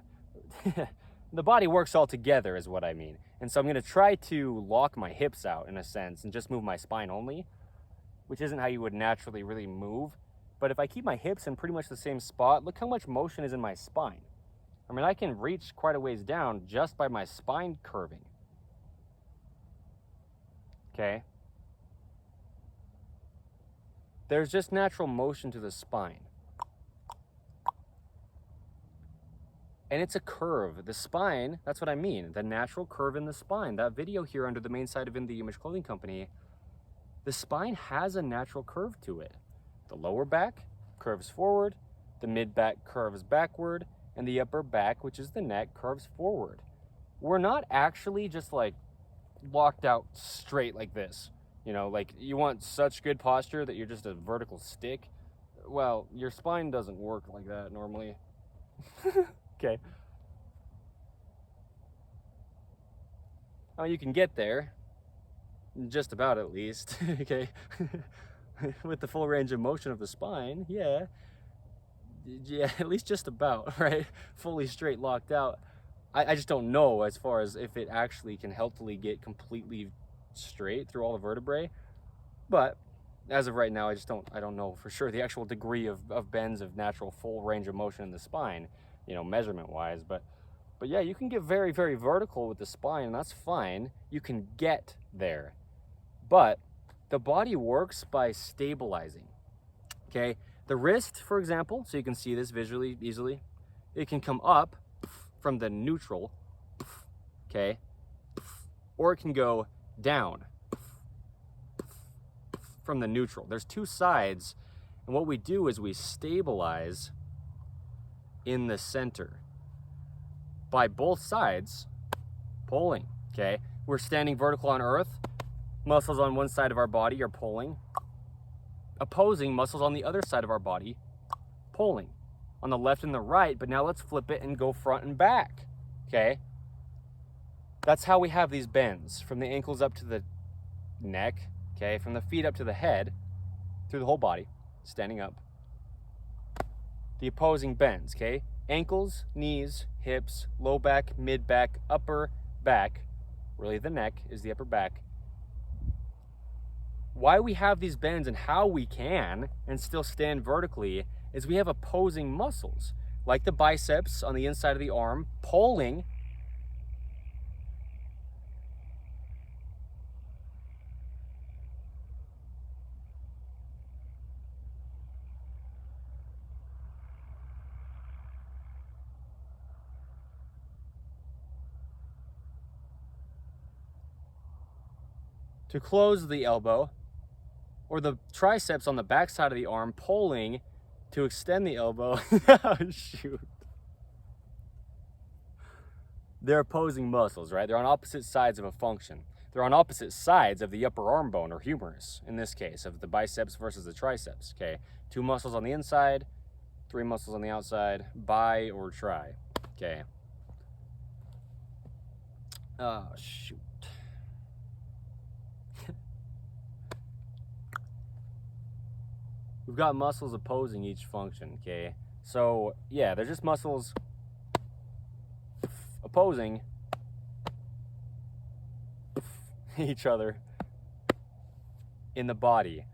the body works all together is what I mean. And so I'm going to try to lock my hips out in a sense and just move my spine only, which isn't how you would naturally really move. But if I keep my hips in pretty much the same spot, look how much motion is in my spine. I mean, I can reach quite a ways down just by my spine curving. okay? There's just natural motion to the spine. And it's a curve. The spine, that's what I mean, the natural curve in the spine. That video here under the main site of In The Image Clothing Company, the spine has a natural curve to it. The lower back curves forward, the mid back curves backward, and the upper back, which is the neck, curves forward. We're not actually just like locked out straight like this. You know, like you want such good posture that you're just a vertical stick. Well, your spine doesn't work like that normally. Okay. Oh, you can get there, just about at least, okay? With the full range of motion of the spine, yeah, at least just about, right? Fully straight, locked out. I just don't know as far as if it actually can healthily get completely straight through all the vertebrae, but as of right now, I don't know for sure the actual degree of bends of natural full range of motion in the spine, you know, measurement wise, but yeah, you can get very, very vertical with the spine, and that's fine. You can get there, but the body works by stabilizing, okay? The wrist, for example, so you can see this visually easily, it can come up from the neutral, okay? Or it can go down from the neutral. There's two sides, and what we do is we stabilize in the center by both sides pulling, okay? We're standing vertical on earth, muscles on one side of our body are pulling, opposing muscles on the other side of our body pulling on the left and the right. But now let's flip it and go front and back, okay? That's how we have these bends from the ankles up to the neck, okay? From the feet up to the head, through the whole body, standing up. The opposing bends, okay? Ankles, knees, hips, low back, mid back, upper back. Really the neck is the upper back. Why we have these bends and how we can and still stand vertically is we have opposing muscles, like the biceps on the inside of the arm, pulling to close the elbow, or the triceps on the back side of the arm pulling to extend the elbow. Oh, shoot. They're opposing muscles, right? They're on opposite sides of a function. They're on opposite sides of the upper arm bone, or humerus, in this case, of the biceps versus the triceps, okay? Two muscles on the inside, three muscles on the outside, bi or tri, okay? Oh, shoot. We've got muscles opposing each function, okay? So, yeah, they're just muscles opposing each other in the body.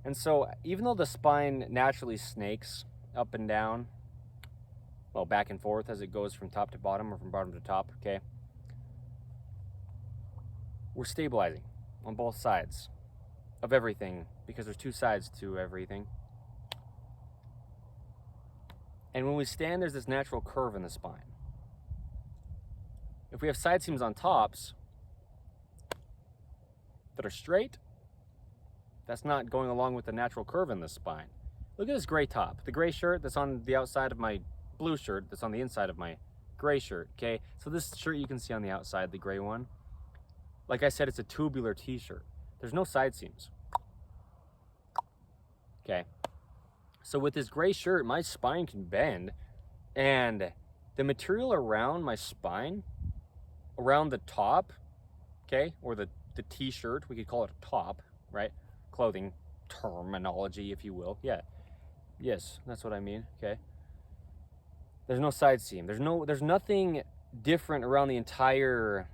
And so, even though the spine naturally snakes up and down, well, back and forth as it goes from top to bottom or from bottom to top, okay? We're stabilizing on both sides of everything because there's two sides to everything. And when we stand, there's this natural curve in the spine. If we have side seams on tops that are straight, that's not going along with the natural curve in the spine. Look at this gray top, the gray shirt that's on the outside of my blue shirt that's on the inside of my gray shirt, okay? So this shirt you can see on the outside, the gray one. Like I said, it's a tubular t-shirt. There's no side seams, okay? So with this gray shirt, my spine can bend, and the material around my spine, around the top, okay, or the t-shirt, we could call it a top, right? Clothing terminology, if you will. Yeah, yes, that's what I mean, okay? There's no side seam. There's nothing different around the entire,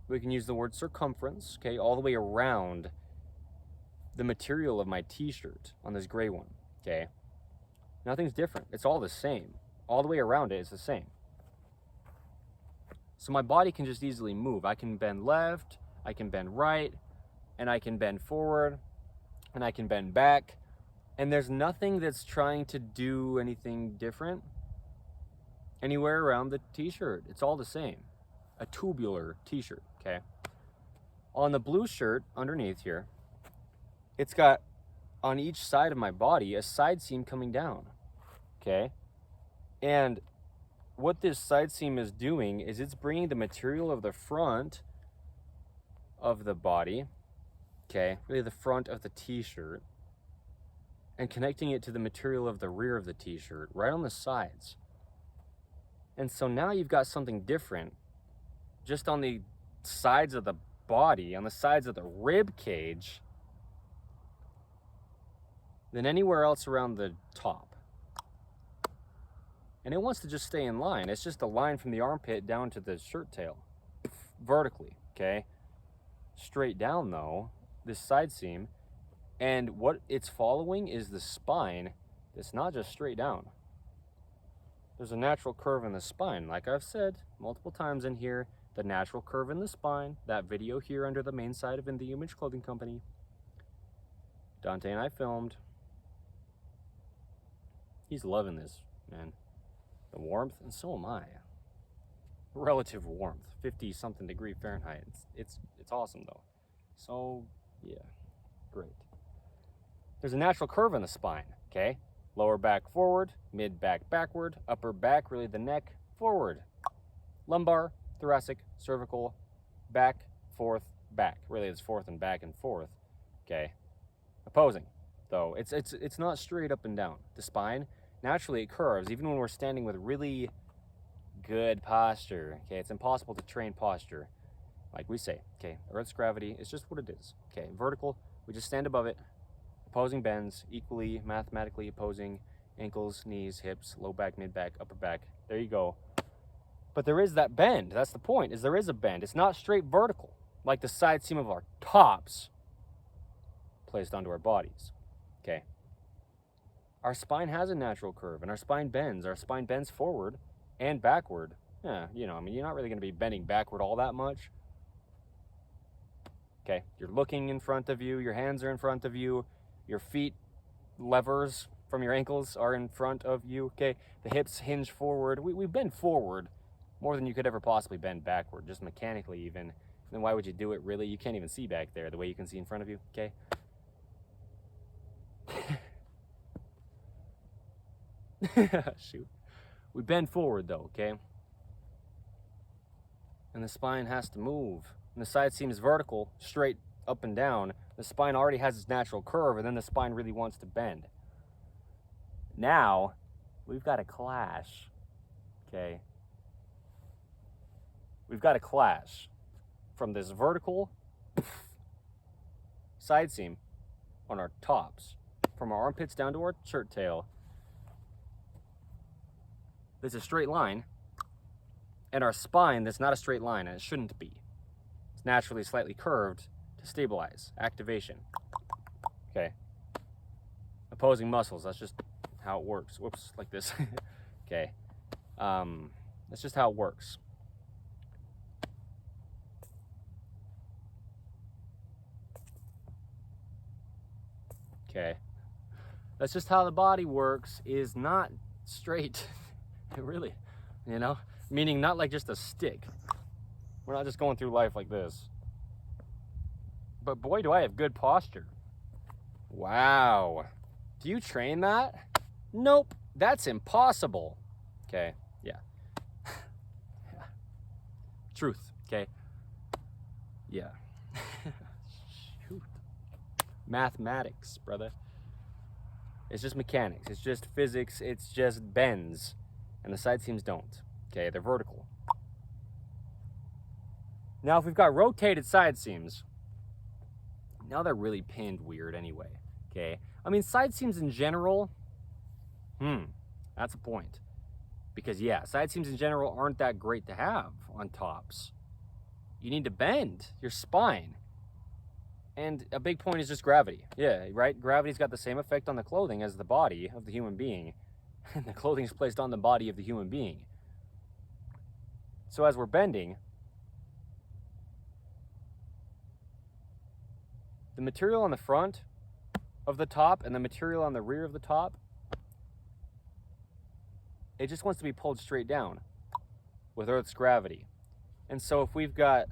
we can use the word circumference, okay, all the way around the material of my t-shirt on this gray one, okay? Nothing's different. It's all the same. All the way around it is the same. So my body can just easily move. I can bend left, I can bend right, and I can bend forward, and I can bend back, and there's nothing that's trying to do anything different anywhere around the t-shirt. It's all the same. A tubular t-shirt, okay? On the blue shirt underneath here, it's got on each side of my body a side seam coming down, okay? And what this side seam is doing is it's bringing the material of the front of the body, okay, really the front of the t-shirt, and connecting it to the material of the rear of the t-shirt, right on the sides. And so now you've got something different just on the sides of the body, on the sides of the rib cage, than anywhere else around the top. And it wants to just stay in line. It's just a line from the armpit down to the shirt tail, vertically, okay? Straight down though, this side seam, and what it's following is the spine that's not just straight down. There's a natural curve in the spine. Like I've said multiple times in here, the natural curve in the spine, that video here under the main side of In The Image Clothing Company, Dante and I filmed. He's loving this, man. The warmth, and so am I. Relative warmth, 50-something degree Fahrenheit. It's awesome though. So yeah, great. There's a natural curve in the spine, okay? Lower back forward, mid back backward, upper back, really the neck, forward. Lumbar, thoracic, cervical, back, forth, back. Really it's forth and back and forth, okay? Opposing, though. It's not straight up and down. The spine, naturally it curves, even when we're standing with really good posture, okay? It's impossible to train posture, like we say, okay? Earth's gravity is just what it is, okay? Vertical, we just stand above it. Opposing bends, equally mathematically opposing ankles, knees, hips, low back, mid back, upper back. There you go. But there is that bend. That's the point, is there is a bend. It's not straight vertical, like the side seam of our tops placed onto our bodies, okay? Our spine has a natural curve, and our spine bends. Our spine bends forward and backward. Yeah, you know, I mean, you're not really going to be bending backward all that much. Okay, you're looking in front of you, your hands are in front of you, your feet, levers from your ankles are in front of you, okay? The hips hinge forward. We bend forward more than you could ever possibly bend backward, just mechanically even. Then why would you do it, really? You can't even see back there the way you can see in front of you, okay? Shoot. We bend forward though, okay? And the spine has to move. And the side seam is vertical, straight up and down. The spine already has its natural curve, and then the spine really wants to bend. Now, we've got a clash, okay? We've got a clash from this vertical side seam on our tops, from our armpits down to our shirt tail. There's a straight line, and our spine that's not a straight line, and it shouldn't be. It's naturally slightly curved to stabilize, activation. Okay. Opposing muscles, that's just how it works. Whoops, like this. Okay. That's just how it works. Okay. That's just how the body works, is not straight. Really, you know? Meaning not like just a stick. We're not just going through life like this. But boy, do I have good posture. Wow. Do you train that? Nope, that's impossible. Okay, yeah. Yeah. Truth, okay? Yeah. Shoot. Mathematics, brother. It's just mechanics, it's just physics, it's just bends. And the side seams don't, okay? They're vertical. Now, if we've got rotated side seams, now they're really pinned weird anyway, okay? I mean, side seams in general, that's a point. Because yeah, side seams in general aren't that great to have on tops. You need to bend your spine. And a big point is just gravity. Yeah, right? Gravity's got the same effect on the clothing as the body of the human being. And the clothing is placed on the body of the human being. So as we're bending, the material on the front of the top and the material on the rear of the top, it just wants to be pulled straight down with Earth's gravity. And so if we've got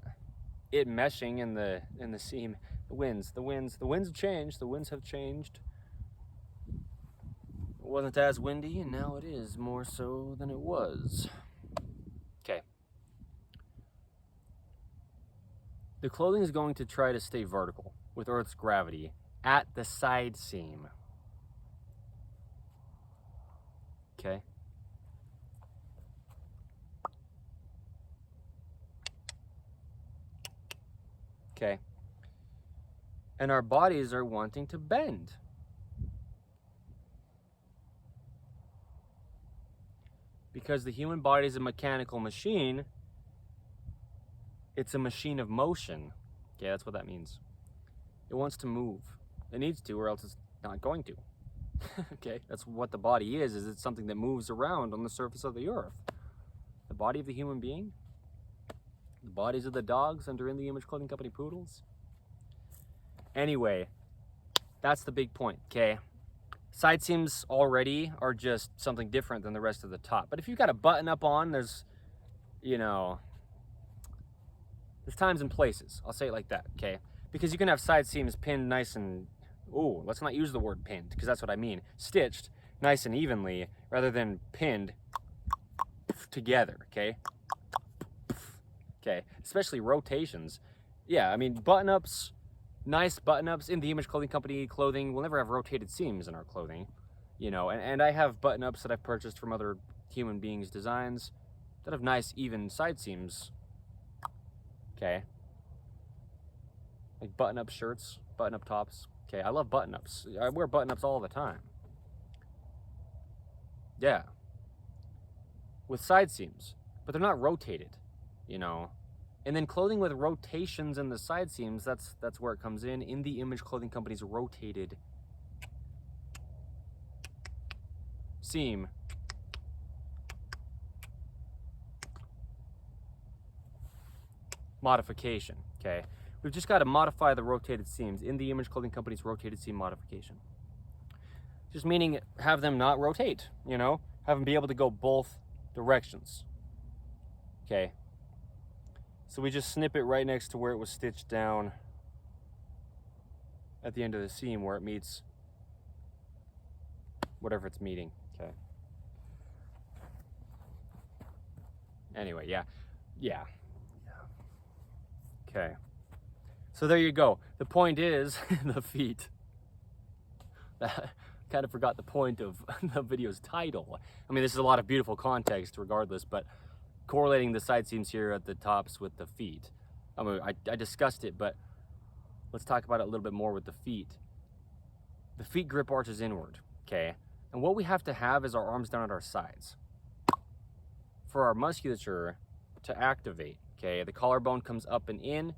it meshing in the seam, the winds have changed. The winds have changed. It wasn't as windy, and now it is more so than it was. Okay. The clothing is going to try to stay vertical with Earth's gravity at the side seam. Okay. Okay. And our bodies are wanting to bend. Because the human body is a mechanical machine, it's a machine of motion. Okay, that's what that means. It wants to move. It needs to, or else it's not going to. Okay, that's what the body is it's something that moves around on the surface of the earth. The body of the human being, the bodies of the dogs under In the Image Clothing Company poodles. Anyway, that's the big point, okay? Side seams already are just something different than the rest of the top. But if you've got a button up on, there's, you know, there's times and places. I'll say it like that, okay? Because you can have side seams pinned nice and, ooh, let's not use the word pinned, because that's what I mean. Stitched nice and evenly, rather than pinned together, okay? Okay, especially rotations. Yeah, I mean, button-ups, nice button-ups in the Image Clothing Company clothing. We'll never have rotated seams in our clothing, you know, and I have button-ups that I've purchased from other human beings' designs that have nice, even side seams. Okay. Like button-up shirts, button-up tops. Okay, I love button-ups. I wear button-ups all the time. Yeah. With side seams, but they're not rotated, you know. And then clothing with rotations in the side seams, that's where it comes in the Image Clothing Company's rotated seam. Modification, okay? We've just got to modify the rotated seams in the Image Clothing Company's rotated seam modification. Just meaning have them not rotate, you know? Have them be able to go both directions, okay? So we just snip it right next to where it was stitched down at the end of the seam where it meets whatever it's meeting, okay? Anyway, yeah. Okay. So there you go. The point is the feet. Kind of forgot the point of the video's title. I mean, this is a lot of beautiful context regardless, but correlating the side seams here at the tops with the feet. I mean, I discussed it, but let's talk about it a little bit more with the feet. The feet grip arches inward, okay? And what we have to have is our arms down at our sides. For our musculature to activate, okay? The collarbone comes up and in,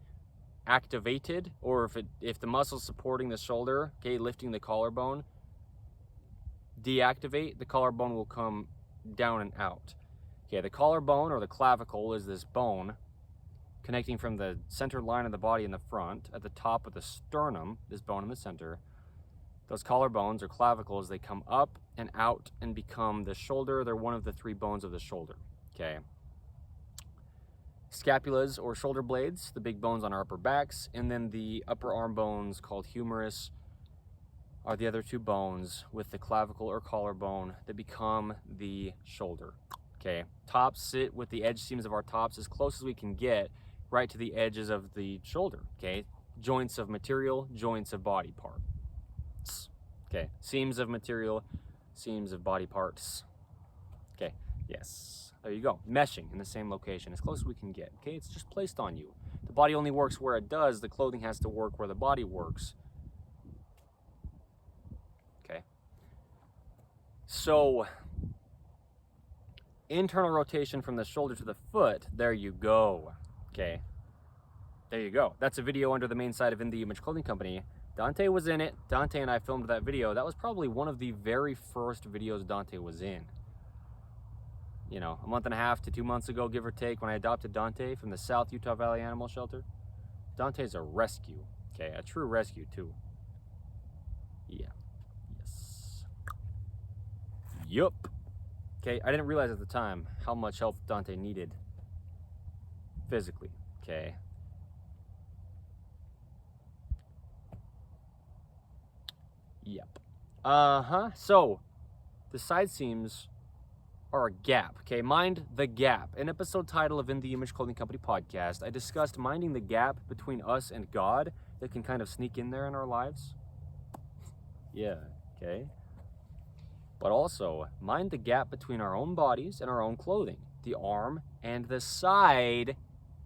activated, or if the muscle's supporting the shoulder, okay, lifting the collarbone, deactivate, the collarbone will come down and out. Okay, the collarbone or the clavicle is this bone connecting from the center line of the body in the front at the top of the sternum, this bone in the center. Those collarbones or clavicles, they come up and out and become the shoulder. They're one of the three bones of the shoulder, okay? Scapulas or shoulder blades, the big bones on our upper backs, and then the upper arm bones called humerus are the other two bones with the clavicle or collarbone that become the shoulder. Okay, tops sit with the edge seams of our tops as close as we can get right to the edges of the shoulder, okay? Joints of material, joints of body parts. Okay, seams of material, seams of body parts. Okay, yes, there you go. Meshing in the same location, as close as we can get, okay? It's just placed on you. The body only works where it does, the clothing has to work where the body works. Okay, so internal rotation from the shoulder to the foot, there you go, okay? There you go. That's a video under the main side of In the Image Clothing Company. Dante was in it. Dante and I filmed that video. That was probably one of the very first videos Dante was in. You know, a month and a half to 2 months ago, give or take, when I adopted Dante from the South Utah Valley Animal Shelter. Dante's a rescue, Okay, a true rescue too. Yeah. Yes. Yup. Okay, I didn't realize at the time how much help Dante needed physically. Okay. Yep. So the side seams are a gap. Okay, mind the gap. An episode title of In the Image Clothing Company podcast, I discussed minding the gap between us and God that can kind of sneak in there in our lives. Yeah, okay. But also, mind the gap between our own bodies and our own clothing, the arm and the side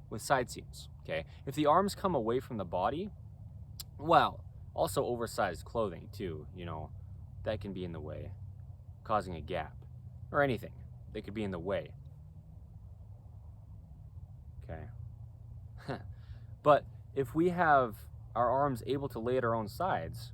with side seams, okay? If the arms come away from the body, well, also oversized clothing too, you know, that can be in the way, causing a gap, or anything that could be in the way, okay? But if we have our arms able to lay at our own sides,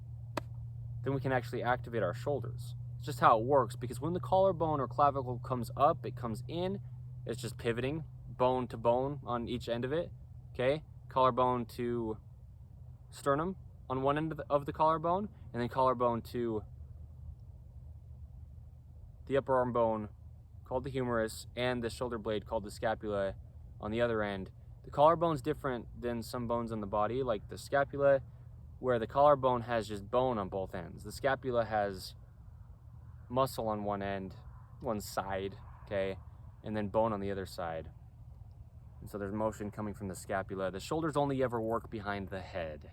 then we can actually activate our shoulders. It's just how it works, because when the collarbone or clavicle comes up, it comes in, it's just pivoting bone to bone on each end of it, okay? Collarbone to sternum on one end of the collarbone, and then collarbone to the upper arm bone called the humerus, and the shoulder blade called the scapula on the other end. The collarbone's different than some bones in the body, like the scapula, where the collarbone has just bone on both ends. The scapula has muscle on one end, one side, okay, and then bone on the other side. And so there's motion coming from the scapula. The shoulders only ever work behind the head.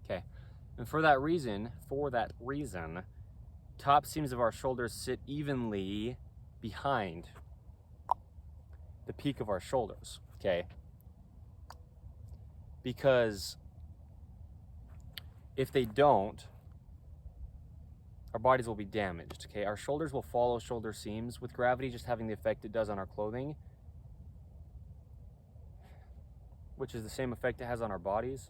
Okay, and for that reason, top seams of our shoulders sit evenly behind the peak of our shoulders, okay? Because if they don't, our bodies will be damaged, okay? Our shoulders will follow shoulder seams, with gravity just having the effect it does on our clothing, which is the same effect it has on our bodies.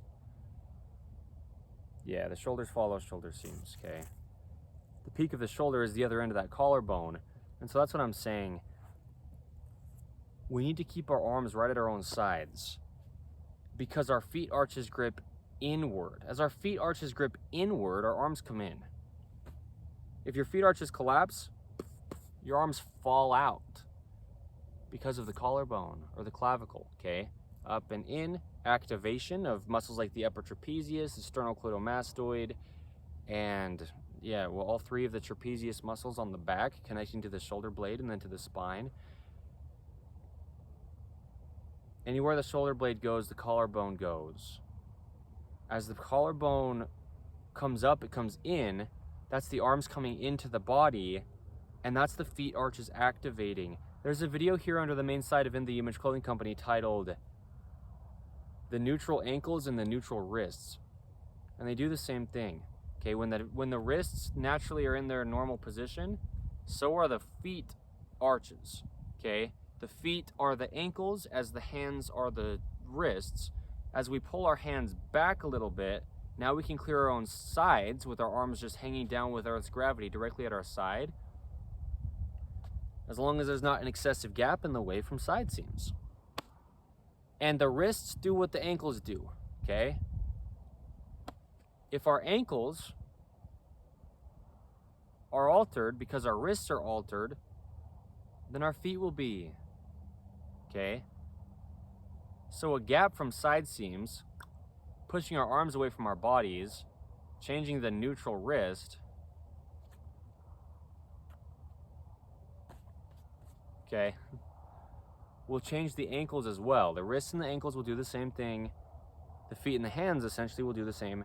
Yeah, the shoulders follow shoulder seams, okay? The peak of the shoulder is the other end of that collarbone, and so that's what I'm saying. We need to keep our arms right at our own sides, because our feet arches grip inward. As our feet arches grip inward, our arms come in. If your feet arches collapse, your arms fall out because of the collarbone or the clavicle, okay? Up and in, activation of muscles like the upper trapezius, the sternocleidomastoid, and yeah, well, all three of the trapezius muscles on the back connecting to the shoulder blade and then to the spine. Anywhere the shoulder blade goes, the collarbone goes. As the collarbone comes up, it comes in. That's the arms coming into the body, and that's the feet arches activating. There's a video here under the main site of In the Image Clothing Company titled The Neutral Ankles and the Neutral Wrists. And they do the same thing. Okay, when the wrists naturally are in their normal position, so are the feet arches. Okay? The feet are the ankles as the hands are the wrists. As we pull our hands back a little bit, now we can clear our own sides with our arms just hanging down with Earth's gravity directly at our side, as long as there's not an excessive gap in the way from side seams. And the wrists do what the ankles do, okay? If our ankles are altered because our wrists are altered, then our feet will be, okay? So a gap from side seams, pushing our arms away from our bodies, changing the neutral wrist, okay, will change the ankles as well. The wrists and the ankles will do the same thing. The feet and the hands essentially will do the same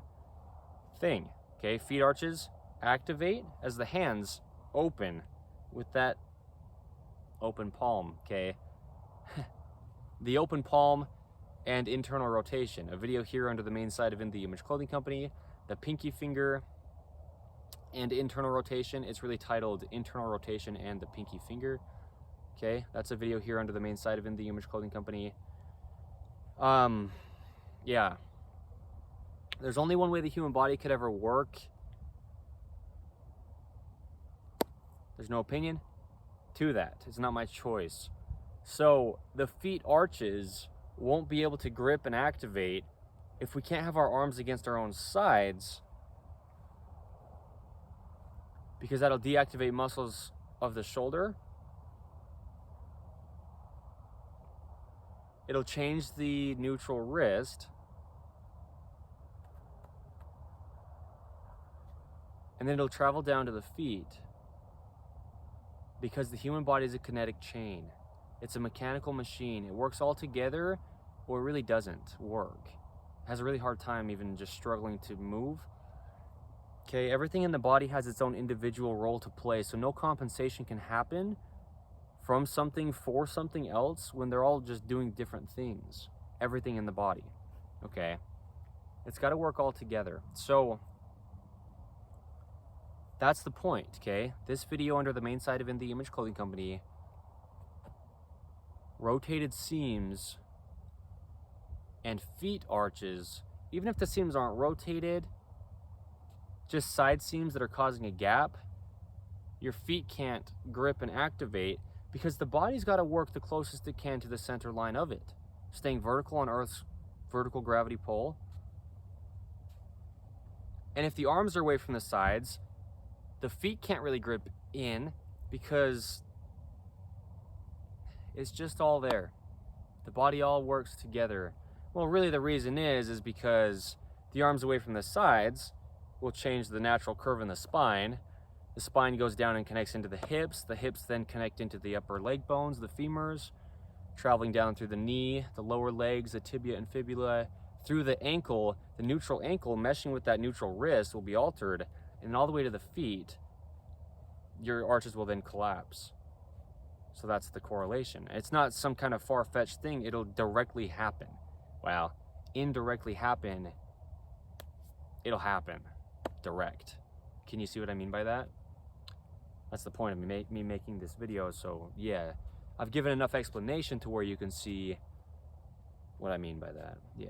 thing, okay? Feet arches activate as the hands open with that open palm, okay? The open palm and internal rotation. A video here under the main site of In the Image Clothing Company. The pinky finger and internal rotation. It's really titled Internal Rotation and the Pinky Finger. Okay, that's a video here under the main site of In the Image Clothing Company. Yeah. There's only one way the human body could ever work. There's no opinion to that. It's not my choice. So the feet arches won't be able to grip and activate if we can't have our arms against our own sides, because that'll deactivate muscles of the shoulder. It'll change the neutral wrist, and then it'll travel down to the feet, because the human body is a kinetic chain. It's a mechanical machine. It works all together, or it really doesn't work. It has a really hard time even just struggling to move. Okay, everything in the body has its own individual role to play, so no compensation can happen from something for something else when they're all just doing different things. Everything in the body, okay? It's got to work all together. So that's the point, okay? This video under the main side of In The Image Clothing Company, rotated seams and feet arches, even if the seams aren't rotated, just side seams that are causing a gap, your feet can't grip and activate because the body's got to work the closest it can to the center line of it, staying vertical on Earth's vertical gravity pull. And if the arms are away from the sides, the feet can't really grip in because it's just all there. The body all works together. Well, really the reason is because the arms away from the sides will change the natural curve in the spine. The spine goes down and connects into the hips. The hips then connect into the upper leg bones, the femurs, traveling down through the knee, the lower legs, the tibia and fibula, through the ankle. The neutral ankle meshing with that neutral wrist will be altered, and all the way to the feet, your arches will then collapse. So that's the correlation. It's not some kind of far-fetched thing. It'll directly happen. Well, indirectly happen, it'll happen. Direct. Can you see what I mean by that? That's the point of me making this video. So yeah, I've given enough explanation to where you can see what I mean by that. Yeah.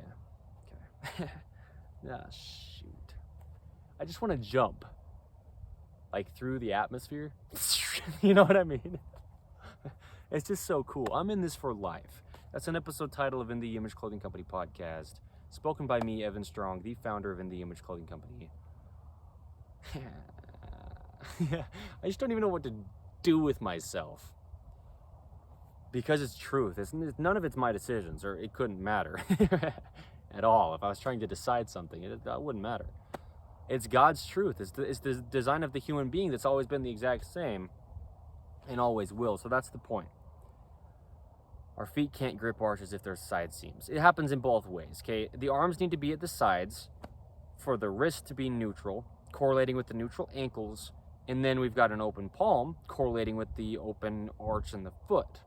Okay. Ah, shoot. I just want to jump like through the atmosphere. You know what I mean? It's just so cool. I'm in this for life. That's an episode title of In The Image Clothing Company podcast, spoken by me, Evan Strong, the founder of In The Image Clothing Company. Yeah, I just don't even know what to do with myself, because it's truth. None of it's my decisions, or it couldn't matter at all. If I was trying to decide something, it wouldn't matter. It's God's truth. It's the design of the human being that's always been the exact same and always will. So that's the point. Our feet can't grip arches if there's side seams. It happens in both ways, okay? The arms need to be at the sides for the wrist to be neutral, correlating with the neutral ankles, and then we've got an open palm correlating with the open arch in the foot.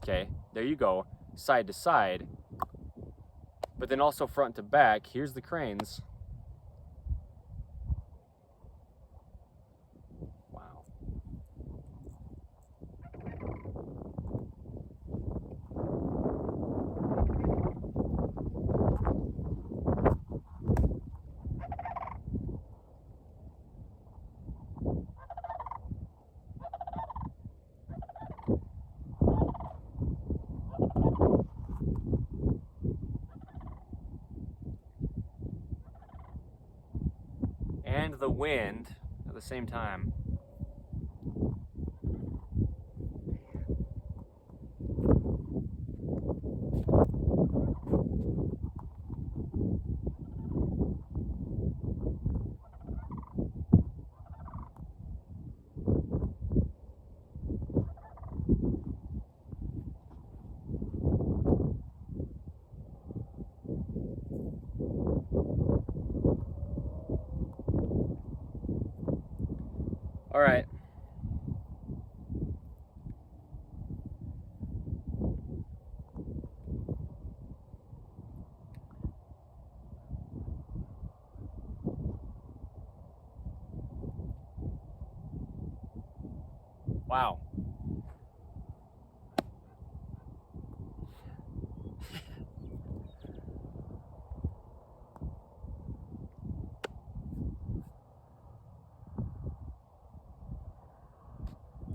Okay, there you go, side to side, but then also front to back. Here's the cranes. Wow. And the wind at the same time. All right. Wow.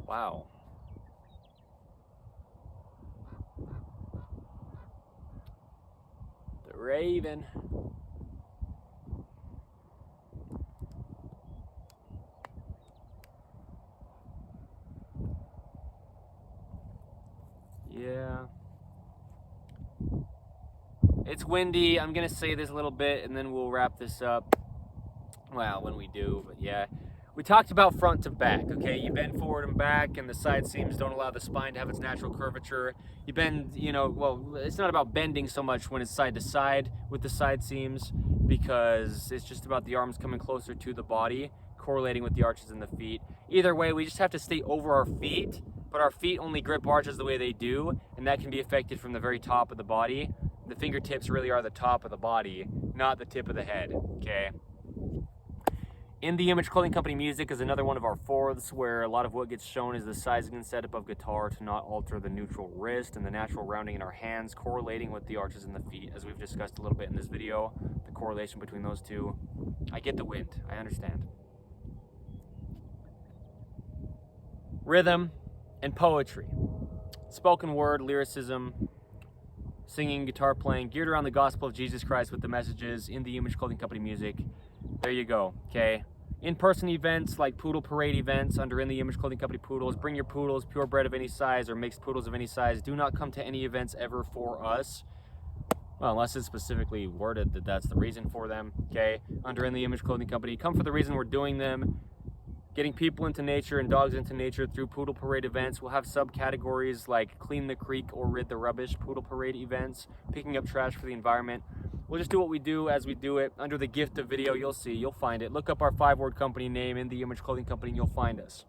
Wow. Raven. Yeah. It's windy. I'm going to say this a little bit and then we'll wrap this up. Well, when we do, but yeah. We talked about front to back, okay? You bend forward and back, and the side seams don't allow the spine to have its natural curvature. You bend, you know, well, it's not about bending so much when it's side to side with the side seams, because it's just about the arms coming closer to the body, correlating with the arches in the feet. Either way, we just have to stay over our feet, but our feet only grip arches the way they do, and that can be affected from the very top of the body. The fingertips really are the top of the body, not the tip of the head, okay? In the Image Clothing Company music is another one of our fourths, where a lot of what gets shown is the sizing and setup of guitar to not alter the neutral wrist and the natural rounding in our hands, correlating with the arches in the feet, as we've discussed a little bit in this video, the correlation between those two. I get the wind, I understand. Rhythm and poetry. Spoken word, lyricism, singing, guitar playing, geared around the gospel of Jesus Christ with the messages in the Image Clothing Company music. There you go, okay? In-person events like poodle parade events under In the Image Clothing Company poodles. Bring your poodles, purebred of any size or mixed poodles of any size. Do not come to any events ever for us. Well, unless it's specifically worded that that's the reason for them, okay? Under In the Image Clothing Company. Come for the reason we're doing them. Getting people into nature and dogs into nature through poodle parade events. We'll have subcategories like clean the creek or rid the rubbish poodle parade events. Picking up trash for the environment. We'll just do what we do as we do it. Under the gift of video, you'll see, you'll find it. Look up our 5-word company name, In the Image Clothing Company, and you'll find us.